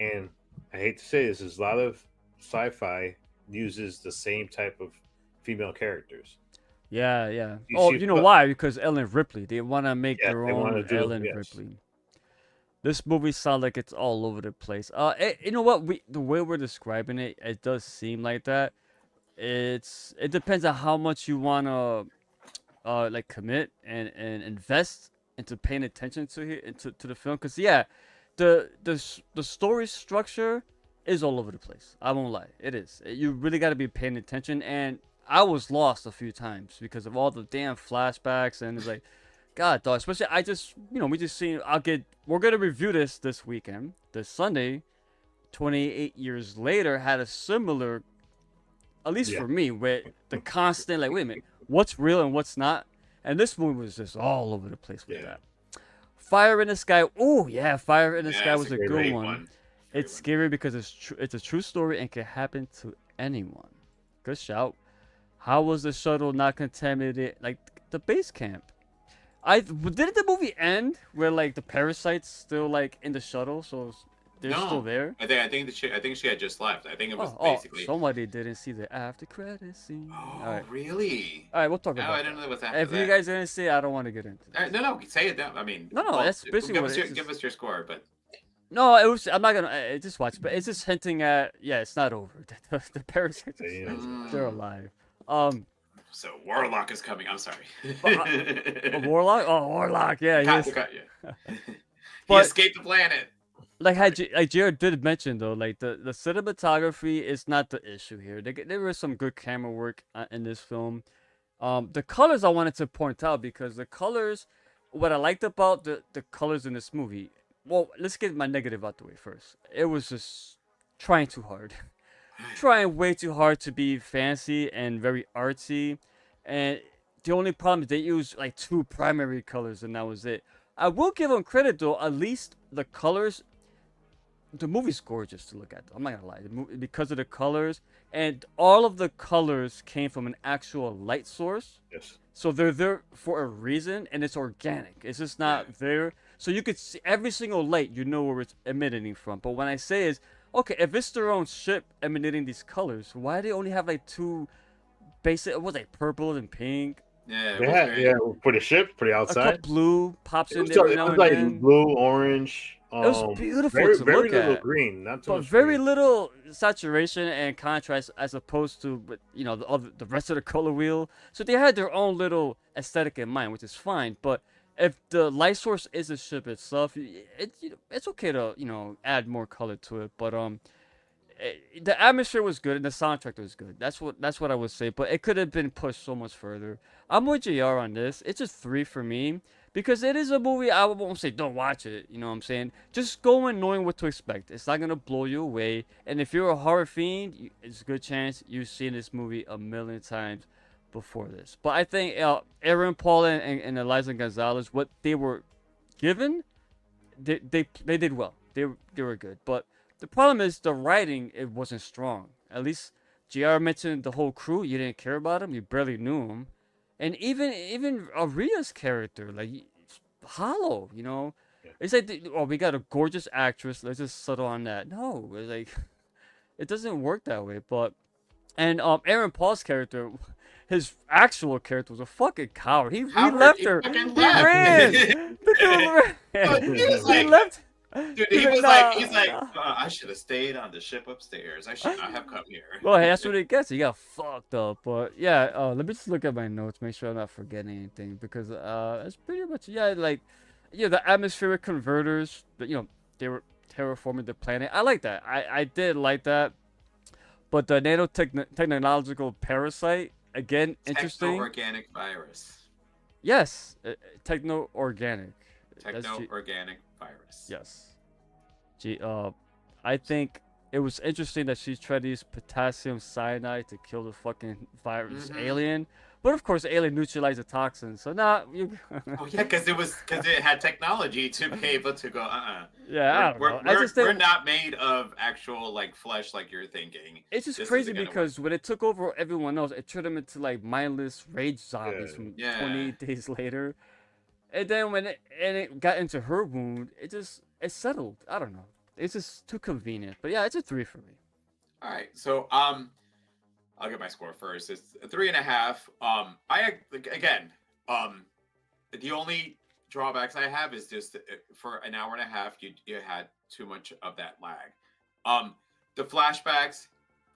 and I hate to say this, is a lot of sci-fi uses the same type of female characters. Yeah, yeah. You Oh, see- you know but- why? Because Ellen Ripley. They want to make Yeah, their they wanna own do- Ellen yes. Ripley. This movie sounds like it's all over the place. You know what? The way we're describing it, it does seem like that. It depends on how much you wanna like commit and invest into paying attention to the film. Cause yeah, the story structure is all over the place. I won't lie, it is. You really got to be paying attention, and I was lost a few times because of all the damn flashbacks, and it's like, God, dog. Especially we just seen. We're gonna review this weekend. This Sunday, 28 years later, had a similar, at least for me, where the constant like, wait a minute, what's real and what's not, and this movie was just all over the place with that. Fire in the Sky. Oh yeah, Fire in the Sky was a good one. It's scary because it's a true story and can happen to anyone. Good shout. How was the shuttle not contaminated like the base camp? Didn't the movie end where like the parasites still like in the shuttle, so they're still there? I think she had just left. I think it was basically. Somebody didn't see the after credit scene. Oh, really? All right, we'll talk about. I don't know what's after If you guys didn't see it, I don't want to get into it. No, say it now. I mean, no, that's basically what it is. Give us your score, but. No, it was. I'm not gonna just watch, but it's just hinting at. Yeah, it's not over. The parasites, they're alive. So Warlock is coming. I'm sorry. A Warlock? Oh, Warlock. Yeah, yes. He escaped the planet. Like Jared did mention though, like the cinematography is not the issue here. There was some good camera work in this film. The colors I wanted to point out because the colors, what I liked about the colors in this movie. Well, let's get my negative out the way first. It was just trying too hard. Trying way too hard to be fancy and very artsy. And the only problem is they used like 2 primary colors and that was it. I will give them credit though, at least the colors. The movie's gorgeous to look at though. I'm not gonna lie. Because of the colors. And all of the colors came from an actual light source. Yes. So they're there for a reason and it's organic. It's just not there. So you could see every single light, you know where it's emanating from. But when I say is, okay, if it's their own ship emanating these colors, why do they only have like 2 basic, what was like purple and pink? Yeah, for the ship, for the outside. A couple blue pops in there now and then. Blue, orange. It was beautiful to very look little at. Green, not too but much very green. little saturation and contrast as opposed to the rest of the color wheel. So they had their own little aesthetic in mind, which is fine. But if the light source is the ship itself, it's okay to add more color to it. But the atmosphere was good and the soundtrack was good. That's what I would say. But it could have been pushed so much further. I'm with JR on this. It's a 3 for me because it is a movie. I won't say don't watch it. You know what I'm saying? Just go in knowing what to expect. It's not gonna blow you away. And if you're a horror fiend, it's a good chance you've seen this movie a million times before this. But I think Aaron Paul and Eliza Gonzalez, what they were given, they did well. They were good. But the problem is the writing, it wasn't strong. At least JR mentioned the whole crew. You didn't care about them. You barely knew them. And even Aria's character, like, hollow, Yeah. It's like, we got a gorgeous actress. Let's just settle on that. No, it's like, it doesn't work that way. And Aaron Paul's character, his actual character was a fucking coward. He left her. He ran. The dude ran. He left. Dude, he's like, I should have stayed on the ship upstairs. I should not have come here. Well, hey, that's what it gets. You got fucked up. But yeah, let me just look at my notes, make sure I'm not forgetting anything because it's pretty much the atmospheric converters. They were terraforming the planet. I like that. I did like that. But the nanotechnological parasite again, interesting. Techno-organic virus. Yes, techno-organic. Techno-organic virus. Yes. I think it was interesting that she tried to use potassium cyanide to kill the fucking virus alien. But of course, alien neutralized the toxin. So now because it had technology to be able to go. Yeah, we're not made of actual like flesh like you're thinking. It's just crazy because when it took over everyone else, it turned them into like mindless rage zombies from 28 days later. And then when it got into her wound, it settled. I don't know. It's just too convenient. But yeah, it's a 3 for me. All right. So I'll get my score first. It's 3.5. The only drawbacks I have is just for an hour and a half, you had too much of that lag. The flashbacks,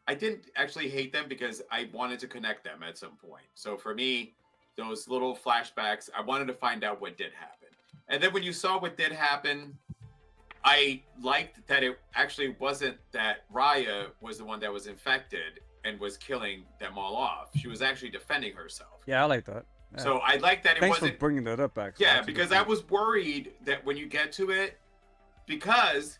I didn't actually hate them because I wanted to connect them at some point. So for me, those little flashbacks, I wanted to find out what did happen. And then when you saw what did happen, I liked that it actually wasn't that Raya was the one that was infected and was killing them all off. She was actually defending herself. Yeah, I like that. Yeah. So I like that it Thanks wasn't. for bringing that up, actually. Yeah, That's a good because I point. was worried that when you get to it, because,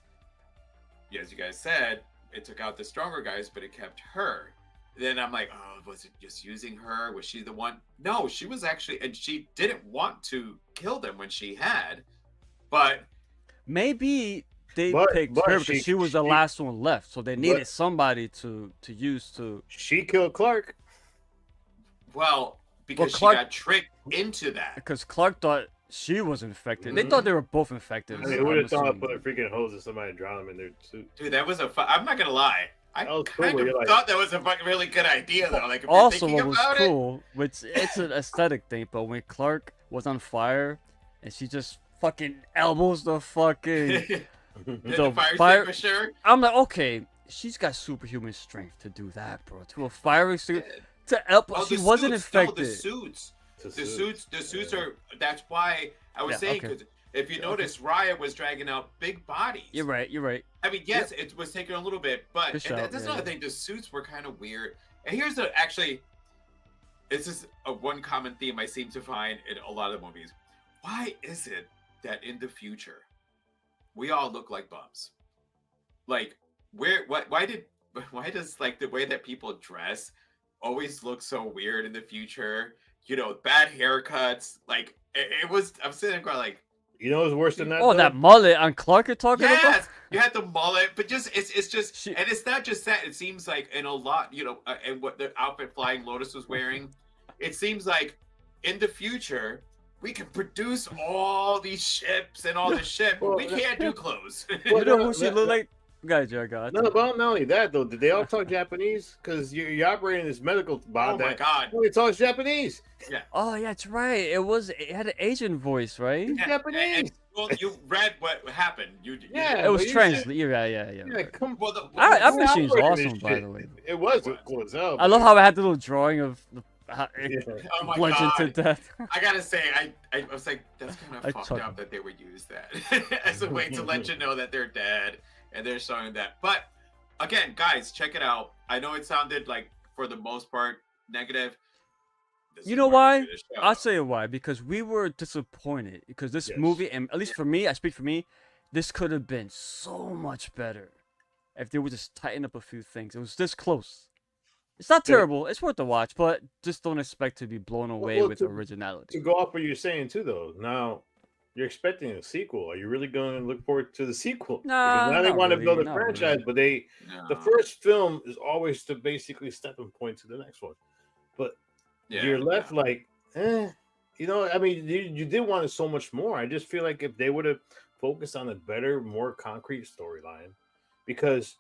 as you guys said, it took out the stronger guys, but it kept her. Then I'm like, oh, was it just using her? Was she the one? No, she was actually, and she didn't want to kill them when she had, but Maybe they But- picked but her because she was the last one left, so they needed somebody to use to. She killed Clark. well, because Clark- she got tricked into that. Because Clark thought she was infected. They thought they were both infected. I mean, I'm would have thought assuming. put a freaking hose in somebody and drown them in their suit. Dude, that was I'm not gonna lie. I That was cool, kind where of you're like- thought that was a fucking really good idea, though. Like, if you're Also, thinking what was about cool, which it's an aesthetic thing, but when Clark was on fire and she just fucking elbows the fucking. it, The the fire fire- extinguisher. I'm like, okay, she's got superhuman strength to do that, bro. To a fire extinguisher. To elbow. Oh, She the wasn't suits, no, infected. the suits are. That's why I was Yeah, saying, okay. because if you notice, Raya was dragging out big bodies. You're right. You're right. I mean, yes, it was taking a little bit, but Good and shout, that's yeah, another yeah. thing. The suits were kind of weird. And here's this is a one common theme I seem to find in a lot of movies. Why is it that in the future we all look like bums? Like, why does like the way that people dress always look so weird in the future? You know, bad haircuts. Like it was. I'm sitting there going like, You know what's worse than that? Oh, though? that mullet on Clark you're talking about? yes, you had the mullet, but it's just, She- and it's not just that. It seems like in a lot, and what the outfit Flying Lotus was wearing, it seems like in the future we can produce all these ships and all this shit, but we Well, can't do clothes. You know who she look like? Guys, I got No, but not only that though. Did they all talk Japanese? Because you're operating this medical bot Oh my that god! only talks Japanese. Oh, yeah, that's right. It had an Asian voice, right? Yeah, Japanese. and, well, you read what happened. You Yeah, It was but you translated. Yeah. Yeah, Right. come. Well, the, That We're machine's operating awesome, this by shit. the way. It was cool as hell. I love how it had the little drawing of how it Yeah. oh my bludgeoned to god! death. I gotta say, I was like, that's kind I of fucked chuckled. up that they would use that as a way to let you know that they're dead and they're showing that. But again, guys, check it out. I know it sounded like, for the most part, negative. This You is know why we why? do this show. I'll say why. Because we were disappointed. Because this Yes. movie, and at least for me, I speak for me, this could have been so much better if they would just tighten up a few things. It was this close. It's not Yeah. terrible. It's worth the watch, but just don't expect to be blown away well, with to- originality. To go off what you're saying too, though. Now you're expecting a sequel. Are you really going to look forward to the sequel? Nah, Because now they not want to really, build a not franchise, really. but the No. first film is always the basically stepping point to the next one. But Yeah, you're left yeah. like, I mean, you did want it so much more. I just feel like if they would have focused on a better, more concrete storyline, because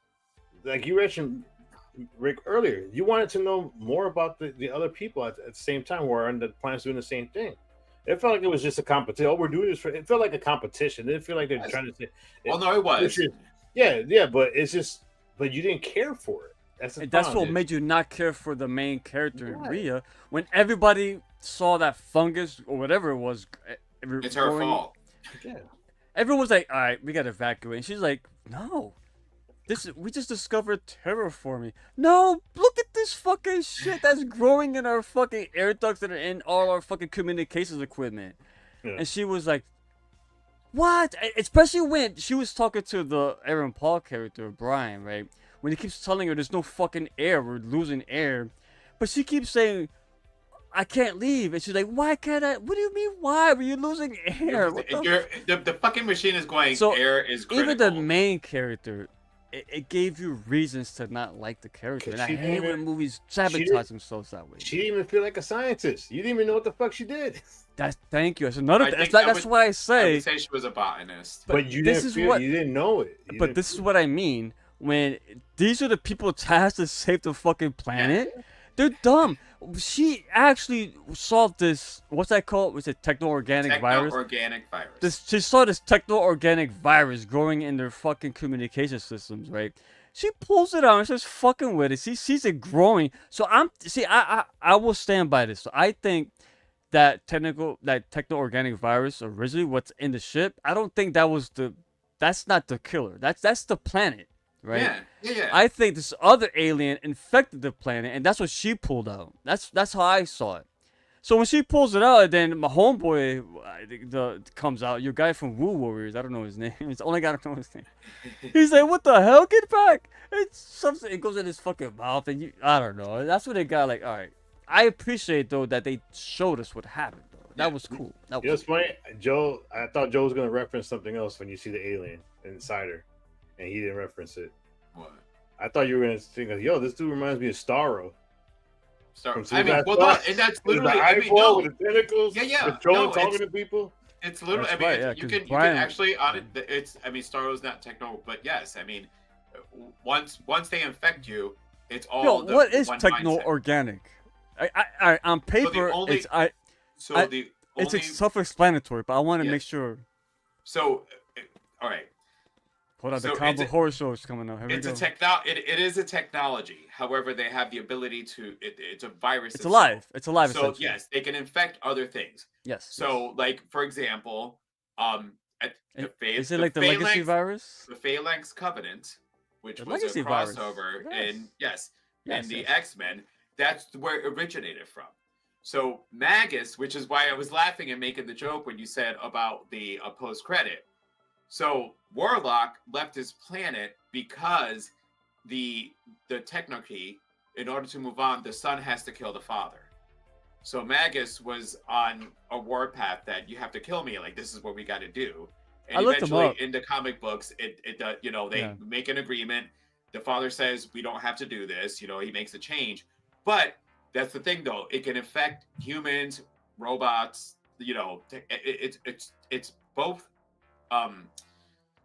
like you mentioned, Rick, earlier, you wanted to know more about the other people at the same time who are on the planets doing the same thing. It felt like it was just a competition. Oh, we're doing this for. It felt like a competition. It didn't feel like they're Yes. trying to say. Well, no, it was. Yeah, but it's just, but you didn't care for it. That's the And that's what problem. made you not care for the main character in Right. Rhea. When everybody saw that fungus or whatever it was, It's her growing- fault. Yeah. Everyone was like, "All right, we gotta evacuate." And she's like, "No, we just discovered terraforming. No, look at this fucking shit that's growing in our fucking air ducts that are in all our fucking communications equipment." Yeah. And she was like, "What?" Especially when she was talking to the Aaron Paul character, Brian, right? When he keeps telling her there's no fucking air, we're losing air, but she keeps saying, "I can't leave," and she's like, "Why can't I? What do you mean? Why? Were you losing air?" What the The fucking machine is going. So, air is critical. even the main character, it gave you reasons to not like the character. And I She hate didn't when even- movies didn't- sabotage themselves that way. She didn't even feel like a scientist. You didn't even know what the fuck she did. Thank you. That's another I thing. think That's what I I say. would say she was a botanist. But you this didn't is feel, what- you didn't know it. You But didn't this is feel- what I mean. When these are the people tasked to save the fucking planet, they're dumb. She actually saw this. What's that called? Was it techno-organic virus? Organic virus. She saw this techno-organic virus growing in their fucking communication systems, right? She pulls it out and starts fucking with it. She sees it growing. So I will stand by this. So I think that techno-organic virus originally, what's in the ship, I don't think that's not the killer. That's the planet, right? Yeah. I think this other alien infected the planet, and that's what she pulled out. That's how I saw it. So when she pulls it out, then my homeboy comes out. Your guy from Woo Warriors, I don't know his name. It's the only guy I don't know his name. He's like, "What the hell? Get back!" It's something. It goes in his fucking mouth, and I don't know. That's what they got. Like, all right. I appreciate though that they showed us what happened. Though that was cool. That was It's funny, Joe. I thought Joe was gonna reference something else when you see the alien inside her, and he didn't reference it. What? I thought you were gonna think, "Yo, this dude reminds me of Starro." I mean, well, and that's literally. the I mean, eyeball no. with the tentacles. Yeah. Patrolling, No, talking to people. It's literally. That's I mean, right, you yeah, can Brian- actually on it. It's. I mean, Star Wars not techno, but yes. I mean, once they infect you, it's all. Yo, the what is one mindset. techno-organic? I on paper, only- it's Only, self-explanatory, but I want to Yeah. make sure. So, all right. Hold on, So the it's combo a- horror show is coming up. Here we It's go. it is a technology. However, they have the ability to. It's a virus. It's itself. alive. It's alive. So essentially. yes, they can infect other things. Yes. So, like for example, at the Is it like the legacy virus? The Phalanx Covenant, which The was legacy a virus. crossover Yes. in the Yes. X-Men. That's where it originated from. So Magus, which is why I was laughing and making the joke when you said about the post-credit. So Warlock left his planet because the Technarchy, in order to move on, the son has to kill the father. So Magus was on a warpath that you have to kill me. Like, this is what we got to do. And I looked him eventually, up. in the comic books, they make an agreement. The father says we don't have to do this. He makes a change. But that's the thing, though. It can affect humans, robots. It's both.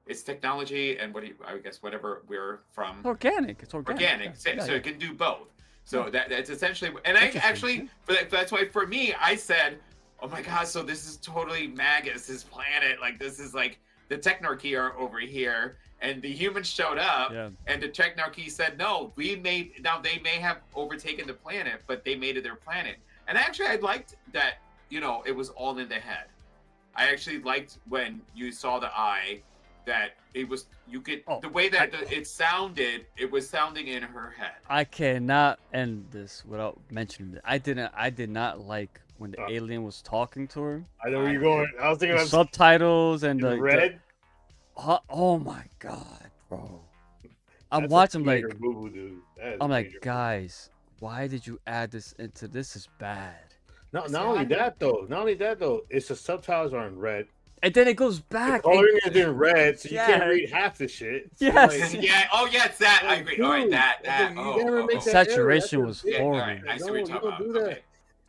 It's technology and I guess whatever we're from. Organic. It's organic. Organic. Yeah, So yeah. it can do both. So that's essentially. And I Interesting. actually, that's why for me, I said, "Oh my God!" So this is totally Magus' planet. Like this is like the Technarchy are over here, and the humans showed up, Yeah. and the Technarchy said, "No, now they may have overtaken the planet, but they made it their planet." And actually, I liked that. It was all in the head. I actually liked when you saw the eye. That it was the way that it sounded. It was sounding in her head. I cannot end this without mentioning it. I did not like when the alien was talking to her. I know where you're going. I was thinking The of subtitles and the red. oh my God, bro! I'm watching like Boo-boo, dude. That is I'm like, major. guys, why did you add this into this? Is bad. Not only that though, it's the subtitles are in red. And then it goes The back. coloring is in red, so you can't Yeah. read half the shit. So Yes. like, Yeah. Oh, yes. That I agree. All right. dude, That. you never make that Saturation error. was That's a- horrible. All right. I see what No, you're you talking don't do about. that. Okay.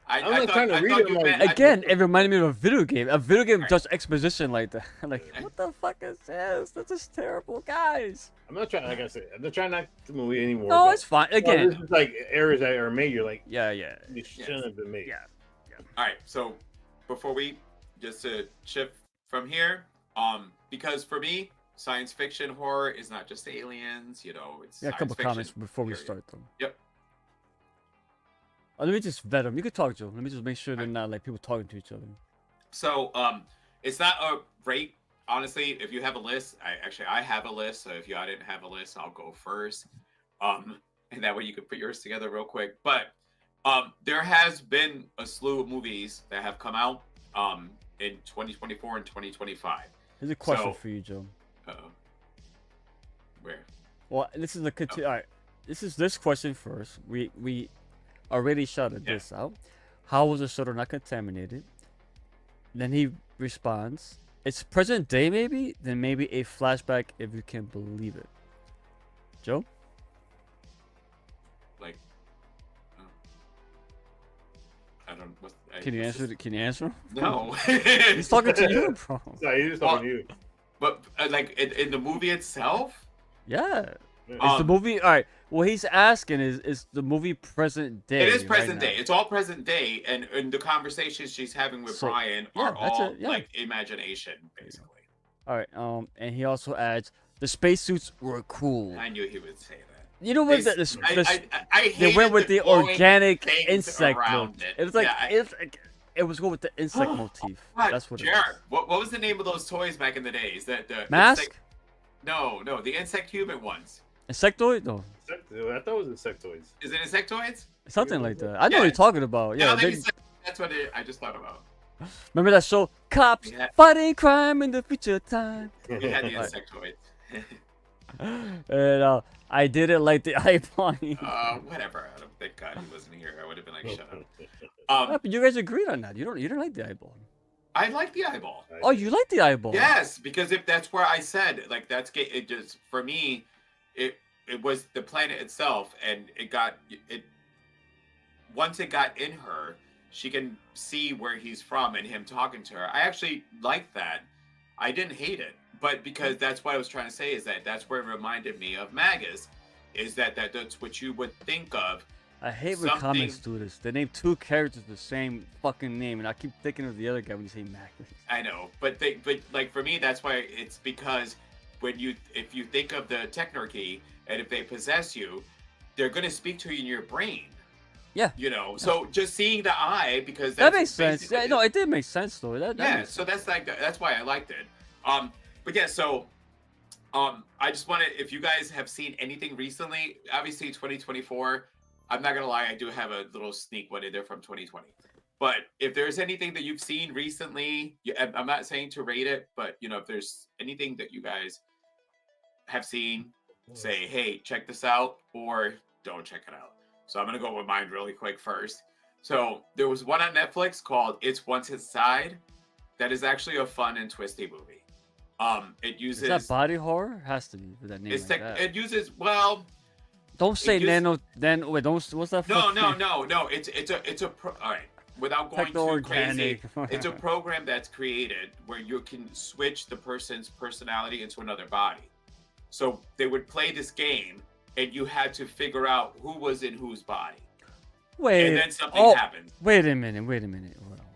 I'm I not thought, trying to I read thought it you like- meant Again, it reminded me of a video game. A video game Right. does exposition like that. Like, what the fuck is this? This is terrible, guys. I'm not trying, like I said, I'm not trying not to movie anymore. No, but- it's fine. Well, Again, this is like errors that are made. You're like, yeah. you shouldn't have been made. Yeah. All right. So before we just to shift from here, because for me, science fiction horror is not just aliens. It's Yeah, a couple science comments fiction, before we period. start them. Yep. Let me just vet them. You can talk, Joe. Let me just make sure they're not like people talking to each other. So it's not a rate. Honestly, if you have a list, I have a list. So if you didn't have a list, I'll go first. And that way you can put yours together real quick. But there has been a slew of movies that have come out in 2024 and 2025. Here's a question So- for you, Joe. Uh-oh. Where? Well, this is a all right. This question first. We already shouted Yeah. this out. How was the shuttle not contaminated? Then he responds, "It's present day, maybe. Then maybe a flashback, if you can believe it." Joe, Like, I don't. can you answer? Can you answer? No. He's talking to you, bro. No, he's just talking to you. But like in the movie itself. Yeah. Yeah. Is the movie all right? What he's asking is the movie present day? It is right present now? day. It's all present day, and the conversations she's having with So, Brian yeah, are that's all it, yeah. like imagination, basically. All right. And he also adds the spacesuits were cool. I knew he would say that. You know what? I They hated went with the glowing organic things insect look. around it. It's like Yeah, it's it was going with the insect motif. God, That's what it Jared, was. what was the name of those toys back in the days? That the Mask? insect- No, the insect human ones. Insectoid? No. I thought it was insectoids. Is it insectoids? Something like that. I know Yeah. what you're talking about. No, Yeah. I think they- it's- that's what I just thought about. remember that show? Cops Yeah. fighting crime in the future time. We had the insectoids. And I didn't like the eye bunny. Whatever. I don't thank God he wasn't here. I would have been like, shut up. Yeah, but you guys agreed on that. You didn't like the eyeball. I like the eyeball. Oh, you like the eyeball? Yes, because if that's where I said like that's it just for me, it was the planet itself, and it once it got in her, she can see where he's from and him talking to her. I actually liked that. I didn't hate it, but because that's what I was trying to say is that's where it reminded me of Magus, is that's what you would think of. I hate when comments do this. They name two characters the same fucking name, and I keep thinking of the other guy when you say Magnus. I know, but like for me, that's why it's because if you think of the Technarchy and if they possess you, they're gonna speak to you in your brain. Yeah. You know, so just seeing the eye because That makes sense. Yeah, no, it did make sense though. That yeah, makes so sense. that's why I liked it. But yeah, so I just wanted, if you guys have seen anything recently, obviously 2024. I'm not gonna lie, I do have a little sneak one in there from 2020. But if there's anything that you've seen recently, I'm not saying to rate it, but you know, if there's anything that you guys have seen, say, hey, check this out, or don't check it out. So I'm gonna go with mine really quick first. So there was one on Netflix called It's Once Inside. That is actually a fun and twisty movie. It uses Is that body horror? Has to be with that name. it's like that. it uses well. Don't say uses- nano. Then wait, don't. What's that? No, fucking- no. It's a all right. Without going too crazy, Techno-organic. it's a program that's created where you can switch the person's personality into another body. So they would play this game, and you had to figure out who was in whose body, Wait. and then something happened. Wait a minute. Hold on.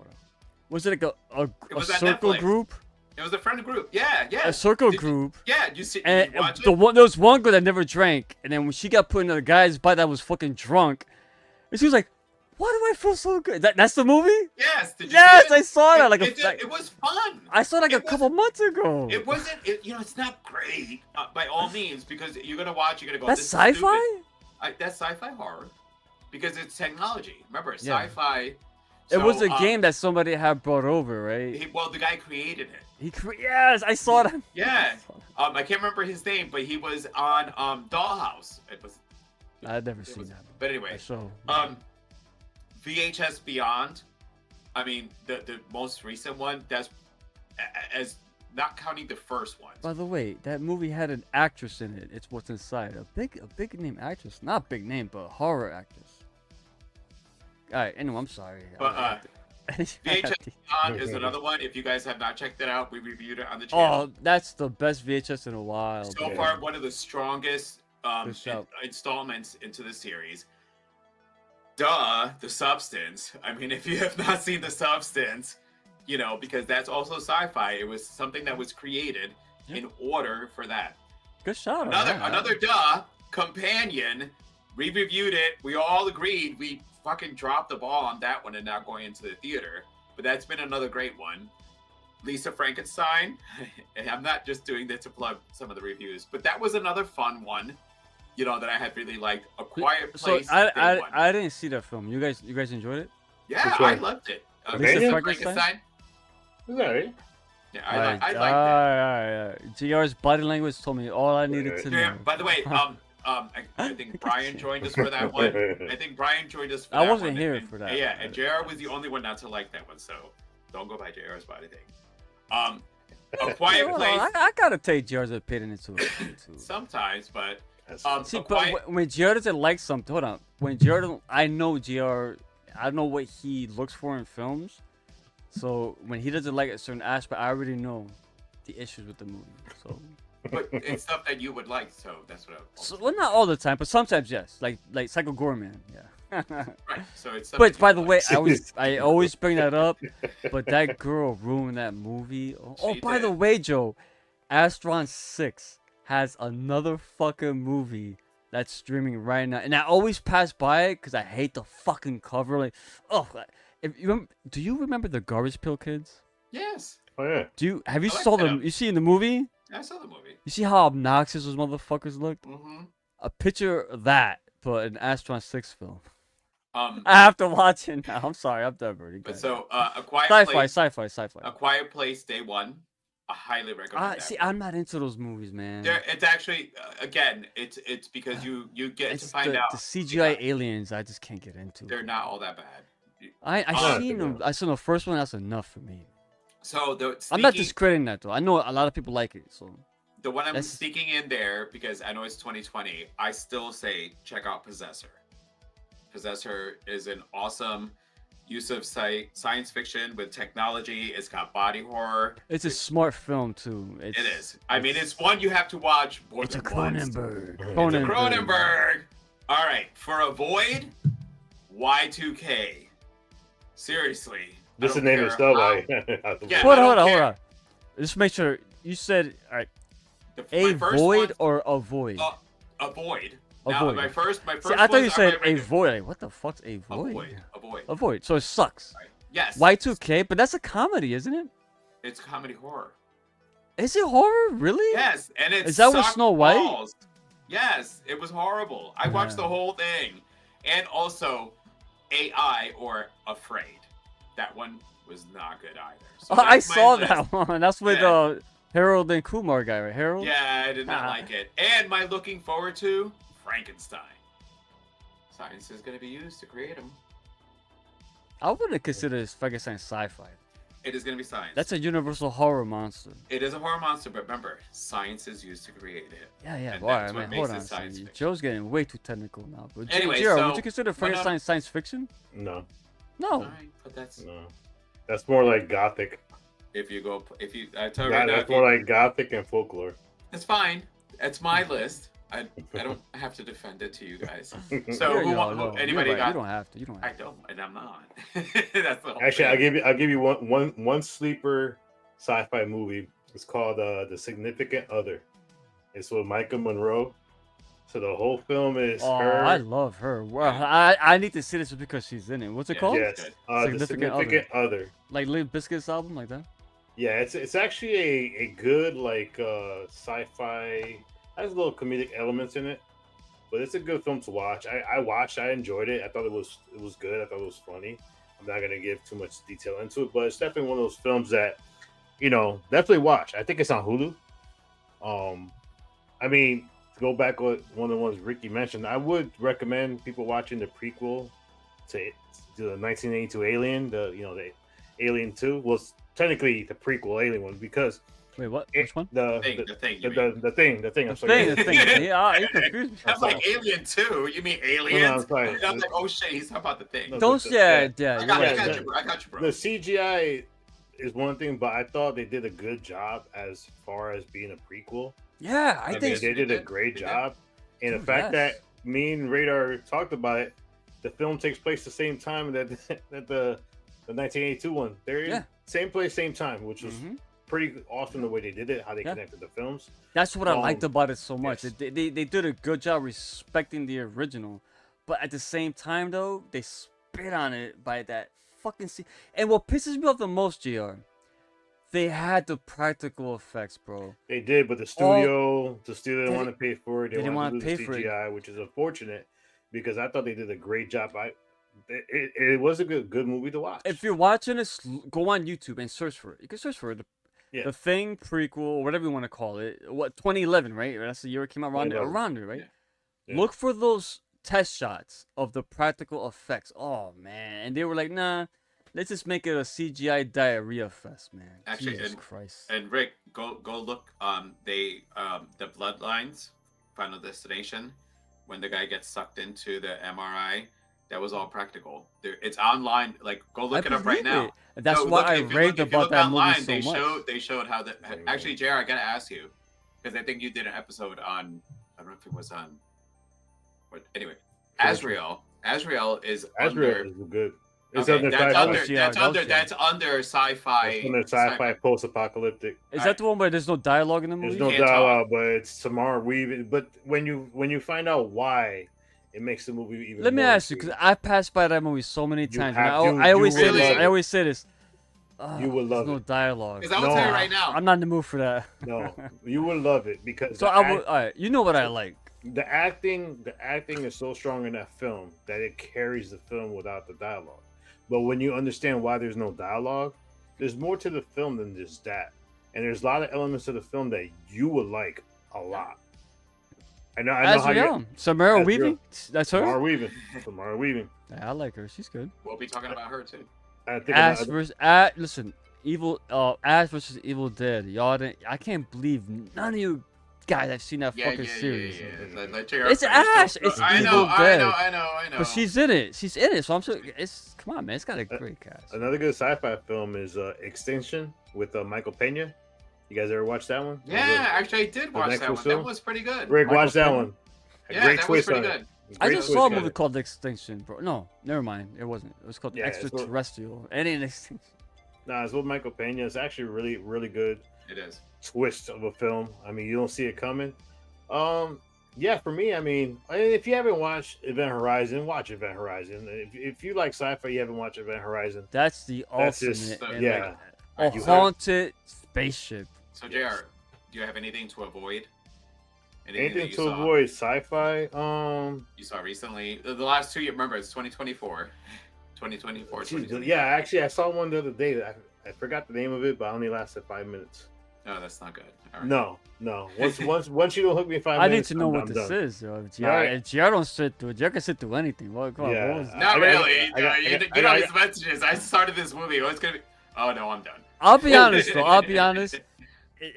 Was it like a It was on circle Netflix. group? It was a friend group. Yeah. A circle Did you- group. Yeah, you see, And you watch the it? one, there was one girl that never drank, and then when she got put in the guy's body that was fucking drunk, and she was like, "Why do I feel so good?" That's the movie. Yes. Did you Yes, see it? I saw that. Like it was fun. I saw it like It a couple months ago. It wasn't. It's not great by all means because you're gonna watch. You're gonna go. That's "This is sci-fi. stupid." That's sci-fi horror because it's technology. Remember, Yeah. sci-fi. It was So, a game that somebody had brought over, right? the guy created it. Yes, I saw that. Yeah. I can't remember his name, but he was on Dollhouse. It was. I've never seen was- that. But anyway, So VHS Beyond. I mean, the most recent one. That's as not counting the first one. by the way, that movie had an actress in it. It's What's Inside. A big name actress. Not big name, but horror actress. All right. Anyway, I'm sorry. But VHS Beyond is another one. If you guys have not checked it out, we reviewed it on the channel. Oh, that's the best VHS in a while. So dude. far, one of the strongest Good shout. installments into the series. Duh, The Substance. I mean, if you have not seen The Substance, you know, because that's also sci-fi. It was something that was created in order for that. Good shot. Another Companion. We reviewed it. We all agreed. We fucking dropped the ball on that one and not going into the theater. But that's been another great one. Lisa Frankenstein. And I'm not just doing this to plug some of the reviews, but that was another fun one. You know, that I had really liked. A Quiet So Place. I didn't see that film. You guys enjoyed it? Yeah, Which I one? loved it. Lisa Lisa Frankenstein? Is that right? Yeah, I liked it. GR's body language told me all I needed to Yeah, know. by the way, I think Brian joined us for that one. I think Brian joined us for I that wasn't one. here and, for that. Yeah, and JR was the only one not to like that one, so don't go by JR's body thing. A Quiet Hold on, Place I gotta take GR's opinion into it too. sometimes, but See, A but Quiet, when GR doesn't like something, hold on. When GR doesn't, I know GR, I know what he looks for in films. So when he doesn't like a certain aspect, I already know the issues with the movie. So, but it's stuff that you would like, so that's what well, not all the time, but sometimes yes. Like Psycho Gorman, yeah. right. So it's stuff But that by you the would way, like. I always bring that up. But that girl ruined that movie. Oh, She by the did. way, Joe, Astron 6 has another fucking movie that's streaming right now, and I always pass by it because I hate the fucking cover. Like, oh, Do you remember the Garbage Pail Kids? Yes, Oh yeah. Have you I like saw them. them? You see in the movie? I saw the movie. You see how obnoxious those motherfuckers looked? Mm-hmm. A picture of that, but an Astronaut 6 film. Um, I have to watch it now. I'm sorry, I'm diverting. but so A Quiet Sci-fi. Place, A Quiet Place Day One, I highly recommend that. See, I'm not into those movies, man. It's actually again, it's because you get to find out the CGI aliens. I just can't get into. they're not all that bad. I seen them. I saw the first one. That's enough for me. So I'm not discrediting that though. I know a lot of people like it. So the one I'm sneaking in there because I know it's 2020. I still say check out Possessor. Possessor is an awesome use of science fiction with technology. It's got body horror. It's a smart film too. It is. I mean, it's one you have to watch more It's a than once. Cronenberg. It's a Cronenberg. All right, for Avoid, Y2K. Seriously. Just I the don't name care itself. how- Yeah. Hold I don't on. care. Just make sure you said all right. My first Void one- or avoid? Avoid. A Now, void. my first See, I thought you ones said are my a void. Like, what the fuck's a void? Avoid. Avoid. So it sucks. Right. Yes. Y2K, but that's a comedy, isn't it? It's comedy horror. Is it horror? Really? Yes, and it's Is that with Snow White? Yes, it was horrible. I watched the whole thing, and also AI or Afraid. That one was not good either. So I that's my saw list. that one. That's with Yeah. Harold and Kumar guy, right? Harold. Yeah, I did not like it. And my looking forward to Frankenstein. Science is going to be used to create him. I wouldn't consider Frankenstein sci-fi. It is going to be science. That's a universal horror monster. It is a horror monster, but remember, science is used to create it. Yeah. And All that's right, what man. makes Hold it on. science See, fiction. Joe's getting way too technical now. But Anyway, Jared, so would you consider Frankenstein science fiction? No, No. All right, but that's no. That's more like gothic. if you I tell you right now, That's more like gothic and folklore. it's fine. It's my list. I don't have to defend it to you guys. So anybody You're right. got? You don't have to. You don't I have to. don't, and I'm not. That's the whole Actually, thing. I'll give you one sleeper sci-fi movie. It's called The Significant Other. It's with Micah Monroe. So the whole film is Oh, her. I love her. Well, I need to see this because she's in it. What's it Yeah, called? Yes, The Significant Other. Like Limp Bizkit's album, like that. Yeah, it's actually a good like sci-fi. Has little comedic elements in it, but it's a good film to watch. I watched. I enjoyed it. I thought it was good. I thought it was funny. I'm not gonna give too much detail into it, but it's definitely one of those films that definitely watch. I think it's on Hulu. I mean, to go back with one of the ones Ricky mentioned, I would recommend people watching the prequel to the 1982 Alien, the Alien 2. Well, it's technically the prequel Alien one because Wait, what? Which one? the thing. thing. I'm sorry. The thing. Yeah, you confused me. I'm like Alien 2. You mean No, Aliens? I'm sorry. And I'm like, oh shit, he's talking about the thing. No, Those, yeah. yeah. I got yeah, you, bro. I got you, bro. The CGI is one thing, but I thought they did a good job as far as being a prequel. Yeah, I I mean, think. they did a did. great They did. job. And the Yes. fact that me and Radar talked about it, the film takes place the same time that the 1982 one. They're in Yeah. same place, same time, which was Mhm. pretty awesome the way they did it, how they Yeah. connected the films. That's what I liked about it so much. yes. They did a good job respecting the original, but at the same time though, they spit on it by that fucking scene. And what pisses me off the most, Gr, they had the practical effects, bro. They did, but the studio didn't They want to pay for it. They didn't wanted wanna to do pay the for it. CGI, which is unfortunate because I thought they did a great job. It was a good movie to watch. If you're watching this, go on YouTube and search for it. You can search for it. Yeah. The Thing prequel, or whatever you want to call it. What 2011, right? That's the year it came out. Around there, 2011. right? Yeah. Look for those test shots of the practical effects. Oh man, and they were like, nah, let's just make it a CGI diarrhea fest, man. Actually, Jesus and- Christ. And Rick, go look. The Bloodlines, Final Destination, when the guy gets sucked into the MRI, that was all practical. It's online. Like, go look it up right believe now. it. That's No, why look, I if you raved look- if you about look that online, movie so much. They showed how the. Actually, JR, I gotta ask you because I think you did an episode on. I don't know if it was on. But anyway, Azrael. Azrael is Azrael under. is good. It's Okay, under that's sci-fi. under. Yeah, That's that was under. good. That's under sci-fi. It's under sci-fi post-apocalyptic. Is that the one where there's no dialogue in the There's movie? no Can't dialogue, but it's Samara Weaving. But when you find out why it makes the movie even. Let me more ask you, because I passed by that movie so many times. And have to- I always you say will this. love I it. always say this. You will love no it. dialogue. Because I will tell you right now. I'm not in the mood for that. No, you will love it because So I will. All right, you know what I like. the acting is so strong in that film that it carries the film without the dialogue. But when you understand why there's no dialogue, there's more to the film than just that. And there's a lot of elements of the film that you will like a lot. I know As how we you know, Samara as Weaving. That's her. Samara Weaving. Yeah, I like her. She's good. We'll be talking about her too. I think Ash versus listen, Ash versus Evil Dead. Y'all didn't. I can't believe none of you guys have seen that fucking series. It's Ash. It's Evil Dead. I know. But she's in it. So I'm sure. It's come on, man. It's got a great cast. Another good sci-fi film is Extinction with Michael Pena. You guys ever watch that one? Yeah, actually, I did watch that one. film? That was pretty good. Rick, Michael watch that Pena? one. Yeah, Great that was twist pretty on it. good. I Great just twist saw a on movie it. called Extinction, bro. No, never mind. It wasn't. It was called Yeah, it's called- Extraterrestrial. It ain't Extinction. Nah, it's with Michael Pena. It's actually really, really good It is. twist of a film. I mean, you don't see it coming. Yeah, for me, I mean, if you haven't watched Event Horizon, watch Event Horizon. If you like sci-fi, you haven't watched Event Horizon. That's the That's ultimate. just and, yeah. like, a You have- haunted spaceship. So, JR, do you have anything to avoid? Anything that you to saw? avoid sci-fi? You saw recently. The last 2 years, remember, it's 2024. 2024. Geez, 2025. yeah, actually, I saw one the other day. That I forgot the name of it, but I only lasted 5 minutes. No, that's not good. All right. No. Once you don't hook me in 5 I need minutes, to know I'm what this done. is. Yo. If GR, Alright. if GR don't sit through it, GR can sit through anything. What, come on, Yeah. what was that? Not I really. got- You get all these messages. I started this movie. What's gonna be? Oh no, I'm done. I'll be honest, though. I'll be honest.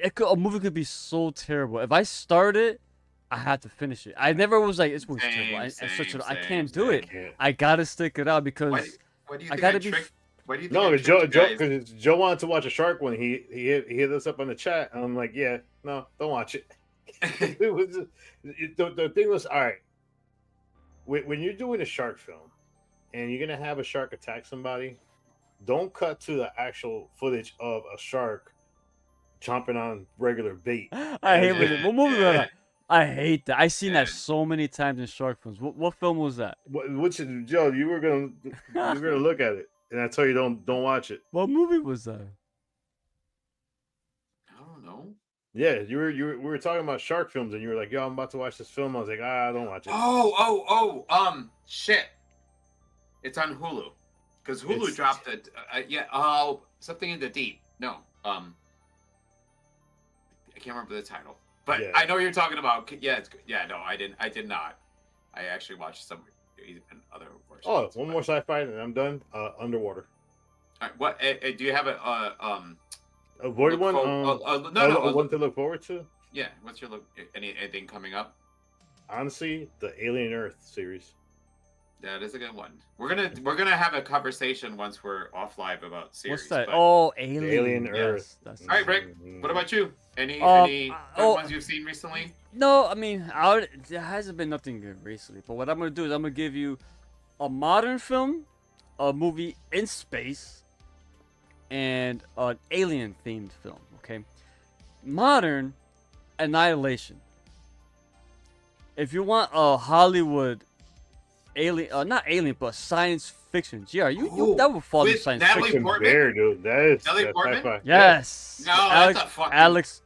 A movie could be so terrible. If I start it, I have to finish it. I never was like, this movie's terrible. I can't do it. Can't. I gotta stick it out because Why do you I think gotta be. tricked? Why do you think No, I Joe, tricked you guys? because Joe wanted to watch a shark one. He hit us up on the chat, and I'm like, yeah, no, don't watch it. It was the thing was all right. When you're doing a shark film, and you're gonna have a shark attack somebody, don't cut to the actual footage of a shark chomping on regular bait. I hate when what movie was that? I hate that. I seen that Yeah. so many times in shark films. What film was that? Which Joe, you were gonna look at it, and I tell you don't watch it. What movie was that? I don't know. Yeah, we were talking about shark films, and you were like, "Yo, I'm about to watch this film." I was like, don't watch it." Shit. It's on Hulu. Because Hulu It's- dropped it. Something in the deep. No. I can't remember the title. But Yeah. I know what you're talking about. Yeah, no, I did not. I actually watched some even other versions. Oh, one more sci-fi, and I'm done. Underwater. All right, what do you have Avoid look one. for- One to look forward to. yeah, what's your look? Anything coming up? Honestly, the Alien Earth series. That is a good one. We're gonna have a conversation once we're off live about series. What's that? but- Oh, Alien. Alien Yes, Earth. that's All right, Rick. What about you? Any good oh. ones you've seen recently? No, I mean, there hasn't been nothing good recently. But what I'm gonna do is I'm gonna give you a modern film, a movie in space, and an alien-themed film. Okay, modern, Annihilation. If you want a Hollywood alien, not alien, but science fiction. GR, you that would fall in With science Natalie fiction. Portman? Bear, dude. That is Natalie that's Portman? sci-fi. Yes. No, Alex, that's a fucking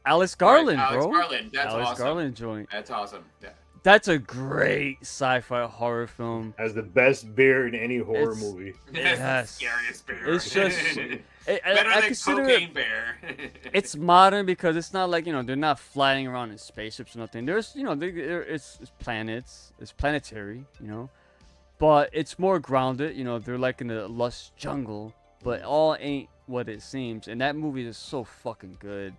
Alex Garland, Alex bro. Garland. That's Alex awesome. Garland joint. That's awesome. Yeah. That's a great sci-fi horror film. Has the best bear in any horror It's- movie. That's Yes. the scariest bear. It's just- better I than consider cocaine it. bear. It's modern because it's not like they're not flying around in spaceships or nothing. There's it's planets, it's planetary, but it's more grounded. They're like in a lush jungle, but all ain't what it seems. And that movie is so fucking good,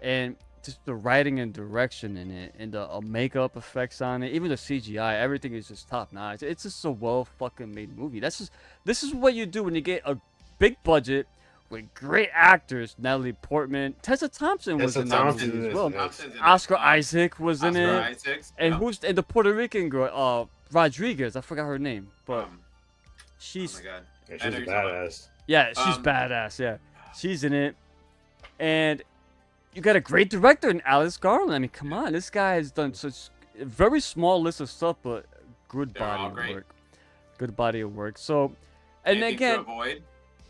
and just the writing and direction in it, and the makeup effects on it, even the CGI, everything is just top notch. It's just a well fucking made movie. This is what you do when you get a big budget with great actors. Natalie Portman, Tessa Thompson was Tessa in that Thompson movie is as well. in it. Thompson's in it. Oscar Isaac was in Oscar it, Isaacs. and Yeah. the Puerto Rican girl, Rodriguez. I forgot her name, but Oh she's my god. Yeah, I know she's you're talking about. badass. yeah, she's badass. Yeah, she's in it, and you got a great director in Alex Garland. I mean, come on, this guy has done such a very small list of stuff, but good They're all body of great. work. Good body of work. So, and Anything again, to avoid?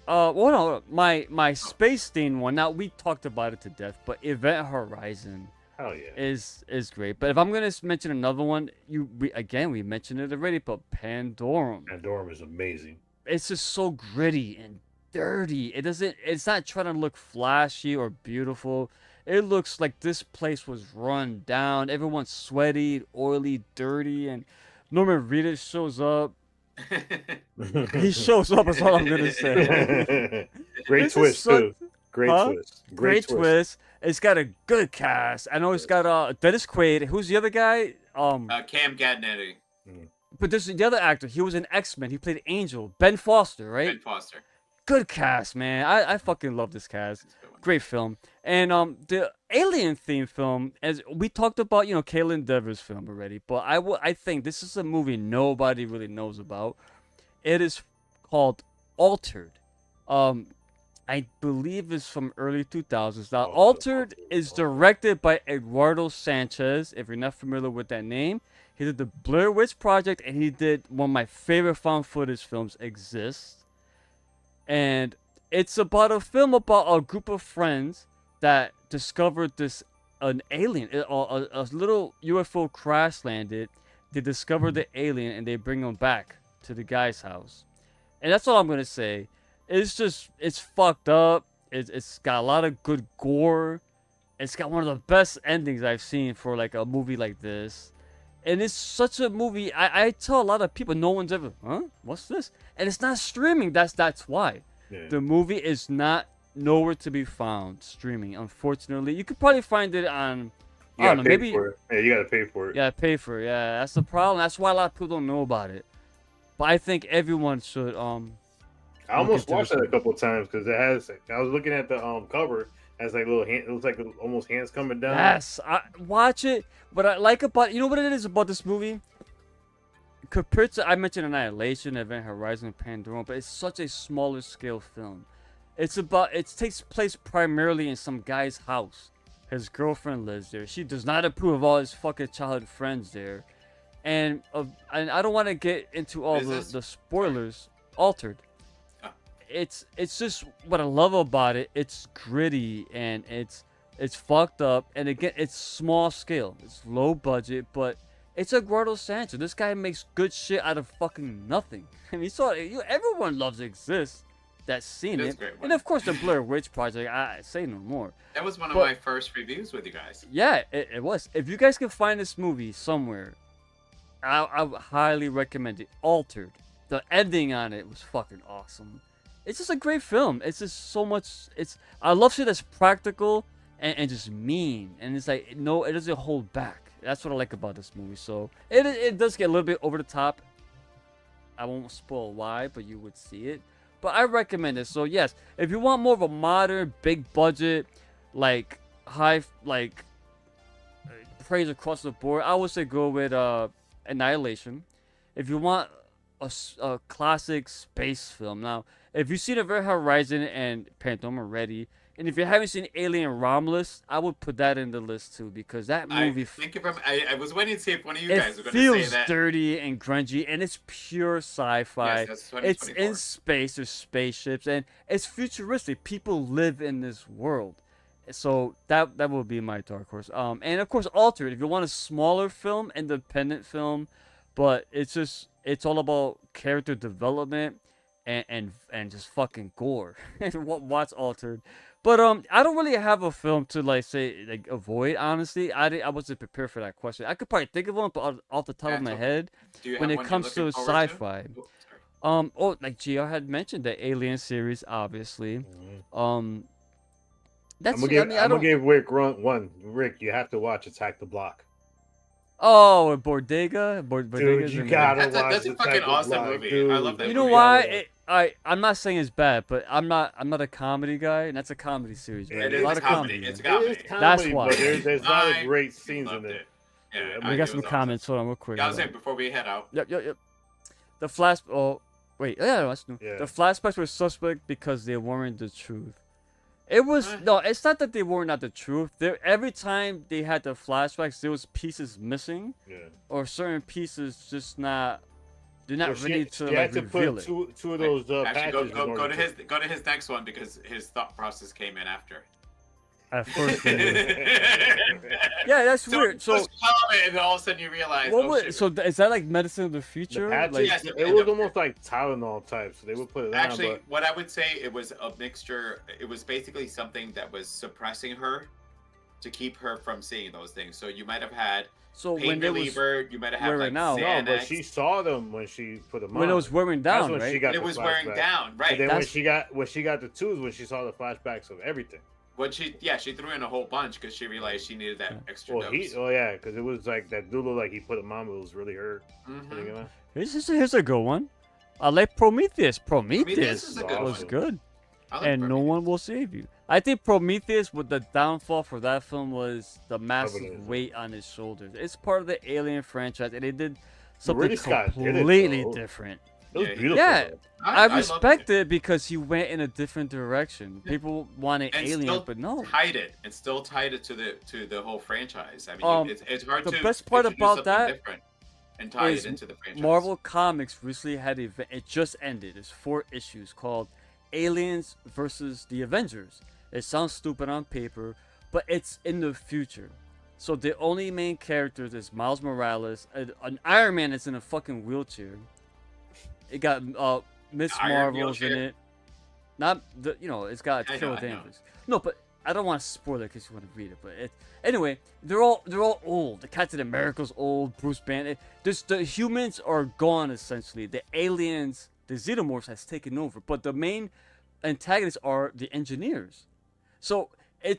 well, no, my space theme one. Now we talked about it to death, but Event Horizon Hell yeah. is great. But if I'm gonna mention another one, we mentioned it already, but Pandorum. Pandorum is amazing. It's just so gritty and dirty. It's not trying to look flashy or beautiful. It looks like this place was run down. Everyone's sweaty, oily, dirty, and Norman Reedus shows up. He shows up. Is all I'm gonna say. Great This is twist so- too. Great Huh? twist. Great twist. It's got a good cast. I know it's got Dennis Quaid. Who's the other guy? Cam Gadnetti, But there's the other actor. He was in X-Men. He played Angel. Ben Foster, right? Ben Foster. Good cast, man. I fucking love this cast. That's a good one. Great film. And the Alien theme film, as we talked about, Caitlin Dever's film already, but I think this is a movie nobody really knows about. It is called Altered. I believe it's from early 2000s. Now, Altered is directed by Eduardo Sanchez. If you're not familiar with that name, he did the Blair Witch Project, and he did one of my favorite found footage films, Exist. And it's about a film about a group of friends that discovered an alien. A little UFO crash landed. They discover the alien, and they bring him back to the guy's house. And that's all I'm going to say. It's fucked up. It's got a lot of good gore. It's got one of the best endings I've seen for like a movie like this. And it's such a movie. I tell a lot of people, no one's ever, what's this? And it's not streaming. That's why. Yeah. The movie is not nowhere to be found streaming. Unfortunately, you could probably find it on. You gotta pay for it. Yeah, you gotta pay for it. Yeah, pay for it. Yeah, that's the problem. That's why a lot of people don't know about it. But I think everyone should. I almost watched that a couple of times because it has. I was looking at the cover. It has like little hand. It looks like almost hands coming down. Yes, I watch it. What I like about what it is about this movie. Compared to I mentioned Annihilation, Event Horizon, Pandorum, but it's such a smaller scale film. It takes place primarily in some guy's house. His girlfriend lives there. She does not approve of all his fucking childhood friends there, and I don't want to get into all the spoilers. Altered. It's just what I love about it. It's gritty and it's fucked up, and again, it's small scale. It's low budget, but it's Eduardo Sanchez. This guy makes good shit out of fucking nothing. I mean, everyone loves Exist. That's seen it, and of course the Blair Witch Project. I say no more. That was one of my first reviews with you guys. Yeah, it was. If you guys can find this movie somewhere, I would highly recommend it. Altered. The ending on it was fucking awesome. It's just a great film. It's just so much. I love shit that's practical and just mean, and it's like it doesn't hold back. That's what I like about this movie. So it does get a little bit over the top. I won't spoil why, but you would see it. But I recommend it. So yes, if you want more of a modern, big budget, like praise across the board, I would say go with Annihilation. If you want a classic space film, now if you've seen Event Horizon and Pandorum already, and if you haven't seen Alien Romulus, I would put that in the list too, because that movie. I was waiting to see if one of you guys were going to say feels that. dirty and grungy, and it's pure sci-fi. Yes, that's it's 2024. in space. There's spaceships, and it's futuristic. People live in this world, so that will be my dark horse. And of course, Altered. If you want a smaller film, independent film, but it's all about character development and just fucking gore. Watch Altered. But I don't really have a film to avoid. Honestly, I wasn't prepared for that question. I could probably think of one, but off the top of my head, when it comes to sci-fi, like GR had mentioned, the Alien series, obviously. That's. I'm gonna give Rick one. Rick, you have to watch Attack the Block. Oh, Bodega. Dude, you gotta watch. That's a fucking awesome movie. Dude. I love that. You know movie. why? I'm not saying it's bad, but I'm not a comedy guy, and that's a comedy series. Right? It is a comedy. It's a It is comedy. comedy, That's why. but there's a lot of I great scenes in loved it. Yeah, We it got some was comments. Hold on, real quick. Awesome. Yeah, I was saying before we head out. Yep. The flash. Oh, wait. Yeah, that's new. Yeah. The flashbacks were suspect because they weren't the truth. It was no. It's not that they were not the truth. There, every time they had the flashbacks, there was pieces missing, Yeah. or certain pieces just not. They're not Well, ready to she like had to reveal put it. two of those Actually, patches. in go order to his next one because his thought process came in after. At first, yeah, that's weird. So, and all of a sudden you realize. what Oh, was, shit. so is that like medicine of the The future? patches, Like, Yes, it was almost like Tylenol type, so they would put it on. Actually, But what I would say, it was a mixture. It was basically something that was suppressing her to keep her from seeing those things. So you might have had so pain when they was reliever. You might have had like wearing out. no, Xanax. but she saw them when she put them on. when it was wearing That's down, when right? she got it the was wearing flashback. down, right? And then That's- when she got the tubes, when she saw the flashbacks of everything. When she threw in a whole bunch because she realized she needed that extra Well, dose. because it was like that dude looked like he put them on, but it was really hurt. Mhm. You know? Here's a good one. I like Prometheus. Prometheus is a good was one. good. I like And no Prometheus. one will save you. I think Prometheus, with the downfall for that film, was the massive Covenant. weight on his shoulders. It's part of the Alien franchise, and they did something Ridley Scott did it, completely though. different. It was Yeah, beautiful. Yeah. though. I loved respect it because he went in a different direction. People wanted And Alien, still but no. tied it and still tied it to the whole franchise. I mean, it's hard the to best part introduce about something that different and tie is it into the franchise. Marvel Comics recently had an event. It just ended. It's 4 issues called Aliens versus the Avengers. It sounds stupid on paper, but it's in the future. So the only main characters is Miles Morales. An Iron Man is in a fucking wheelchair. It got Miss Iron Marvel's in wheelchair? it. Not the it's got I know, Carol I know. Danvers. No, but I don't want to spoil it because you want to read it. But anyway, they're all old. The Captain America's old. Bruce Banner. The humans are gone essentially. The aliens, the xenomorphs, has taken over. But the main antagonists are the engineers. So they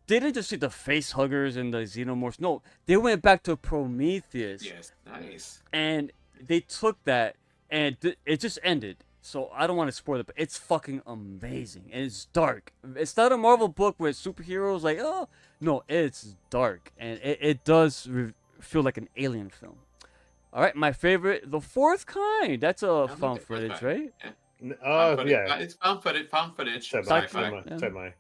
didn't just see the face huggers and the xenomorphs. No, they went back to Prometheus. Yes, nice. And they took that and it just ended. So I don't want to spoil it, but it's fucking amazing. And it's dark. It's not a Marvel book with superheroes like, oh, no, it's dark. And it does feel like an alien film. All right, my favorite, The Fourth Kind. That's a think found The Fourth footage, Kind. right? Yeah. It's found footage. Sci-fi.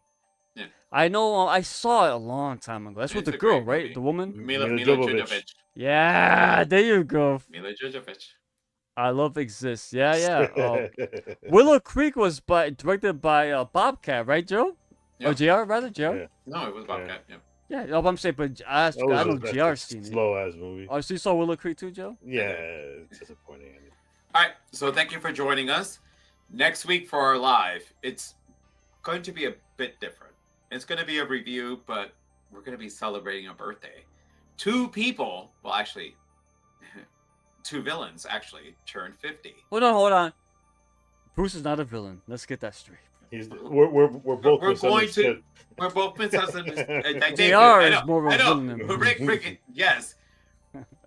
Yeah. I know, I saw it a long time ago. That's with It's the a girl, great right? movie. The woman? Mila Mila Jovovich. Jovovich. Yeah, there you go. Mila Jovovich. I love Exist. Yeah. Willow Creek was directed by Bobcat, right, Joe? Yeah. Or JR, rather, JR? Yeah. No, it was Bobcat. Yeah. Yeah, no, but I'm saying, but I know JR's seen it. Slow ass movie. Oh, so you saw Willow Creek too, Joe? Yeah, it's disappointing. All right, so thank you for joining us. Next week for our live, it's going to be a bit different. It's going to be a review, but we're going to be celebrating a birthday. 2 people, well, actually, 2 villains actually turned 50. Hold on. Bruce is not a villain. Let's get that straight. We're both We're going to. misunderstood. We're both misunderstood. JR is more of a villain than Rick, yes.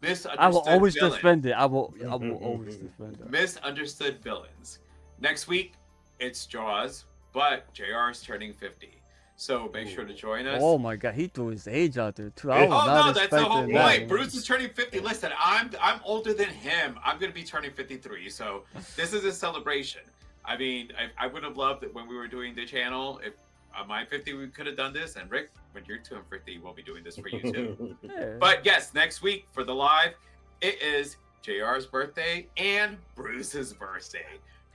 Misunderstood I will always villain. defend it. I will always defend it. Misunderstood villains. Next week, it's Jaws, but JR is turning 50. So make sure to join us. Oh my god, he threw his age out there too. I Oh, was not no, that's the whole expecting that. point. Bruce is turning 50. Listen, I'm older than him. I'm going to be turning 53. So this is a celebration. I mean, I would have loved it when we were doing the channel. If on my 50, we could have done this. And Rick, when you're turning 50, we'll be doing this for you too. Yeah. But yes, next week for the live, it is JR's birthday and Bruce's birthday.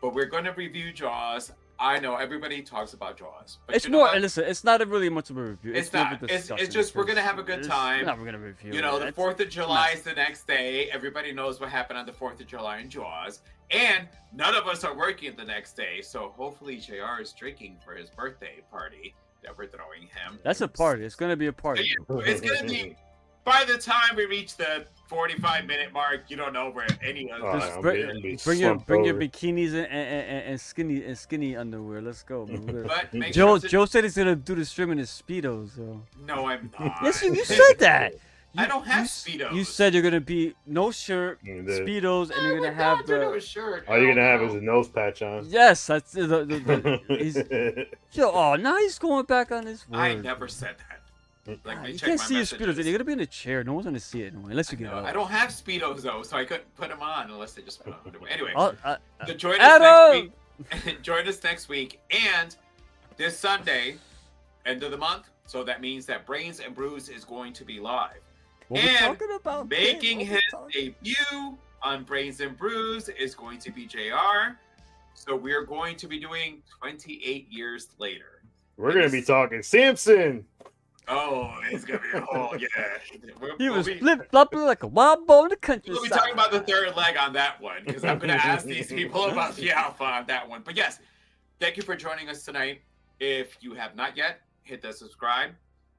But we're going to review Jaws. I know everybody talks about Jaws, but It's you know more. what? Listen, it's not really much of a review. It's more not. of a It's discussion, just we're gonna because have a good it's time. not we're gonna review. You know, the it. 4th of July is the next day. Everybody knows what happened on the 4th of July in Jaws. And none of us are working the next day. So hopefully JR is drinking for his birthday party that we're throwing him. That's a party. It's gonna be a party. It's going to be, by the time we reach the 45-minute mark, you don't know where any of Oh, Just I'm bring, gonna be bring your slumped over. bikinis and skinny underwear. Let's go. Man. But make Joe sure to, Joe said he's gonna do the stream in his speedos. So. No, I'm not. Yes, you said that. I don't have you, Speedos. You said you're gonna be no shirt, speedos, and you're gonna have no the. shirt. All you're gonna Hell have is no. a nose patch on. Yes, that's Yo, oh, now he's going back on his word. I never said that. Like, Ah, they you check can't my see your speedos. messages. You're gonna be in a chair. No one's gonna see it anyway, unless you get No, up. I don't have Speedos though, so I couldn't put them on unless they just put on. Anyway, so join us Adam! next week. Join us next week, and this Sunday end of the month. So that means that Brains and Brews is going to be live. What we And talking about? making What we his talking- debut on Brains and Brews is going to be JR. So we're going to be doing 28 years later. We're gonna be talking Samson. Oh, it's gonna be a whole He was be, flip flopping like a wild boar in the countryside. we'll be talking about the third leg on that one because I'm gonna ask these people about the alpha on that one. But yes, thank you for joining us tonight. If you have not yet, hit the subscribe,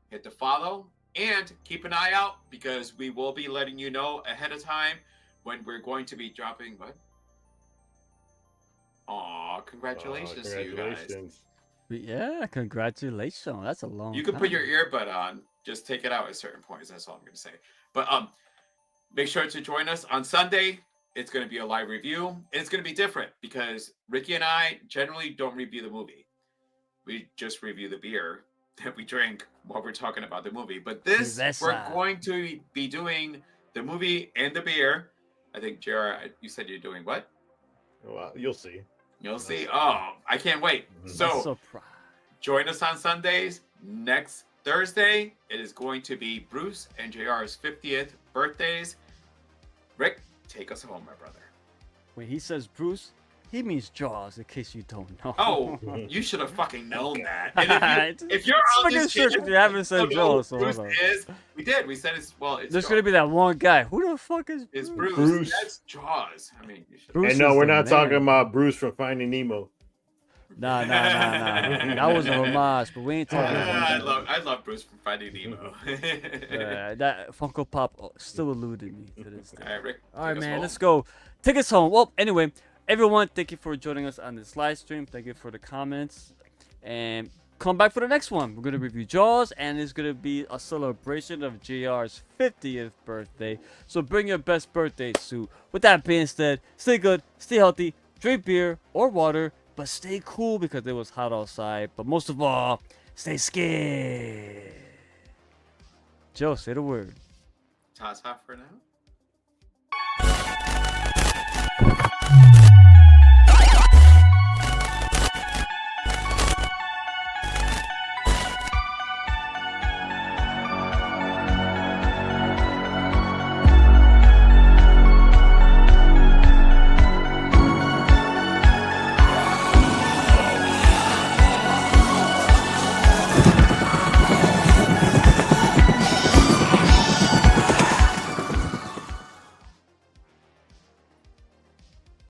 hit the follow, and keep an eye out because we will be letting you know ahead of time when we're going to be dropping what? Aw, congratulations to you guys. Yeah, congratulations. That's a long You can time. put your earbud on. Just take it out at certain points. That's all I'm going to say. But make sure to join us on Sunday. It's going to be a live review. And it's going to be different because Ricky and I generally don't review the movie. We just review the beer that we drink while we're talking about the movie. But this, we're going to be doing the movie and the beer. I think, JR, you said you're doing what? Well, you'll see. You'll see. Oh, I can't wait. So, Surprise. join us on Sundays. Next Thursday, it is going to be Bruce and JR's 50th birthdays. Rick, take us home, my brother. When he says Bruce, he means Jaws, in case you don't know. Oh, you should have fucking known that. And if you're on Fucking this sure channel, you haven't said don't know Jaws, so who Bruce hold on. is. We did. We said it's There's gonna be that one guy. Who the fuck is It's Bruce? Bruce. That's Jaws. I mean, you should. Bruce And no, is we're the not talking man. about Bruce from Finding Nemo. Nah. That was a homage, but we ain't talking about I love Bruce from Finding Nemo. that Funko Pop still eluded me to this day. All right, Rick. All right, take us man, home. let's go. Take us home. Well, anyway, everyone, thank you for joining us on this live stream. Thank you for the comments. And come back for the next one. We're going to review Jaws, and it's going to be a celebration of JR's 50th birthday. So bring your best birthday suit. With that being said, stay good, stay healthy, drink beer or water, but stay cool because it was hot outside. But most of all, stay scared. Joe, say the word. Ta-ta for now.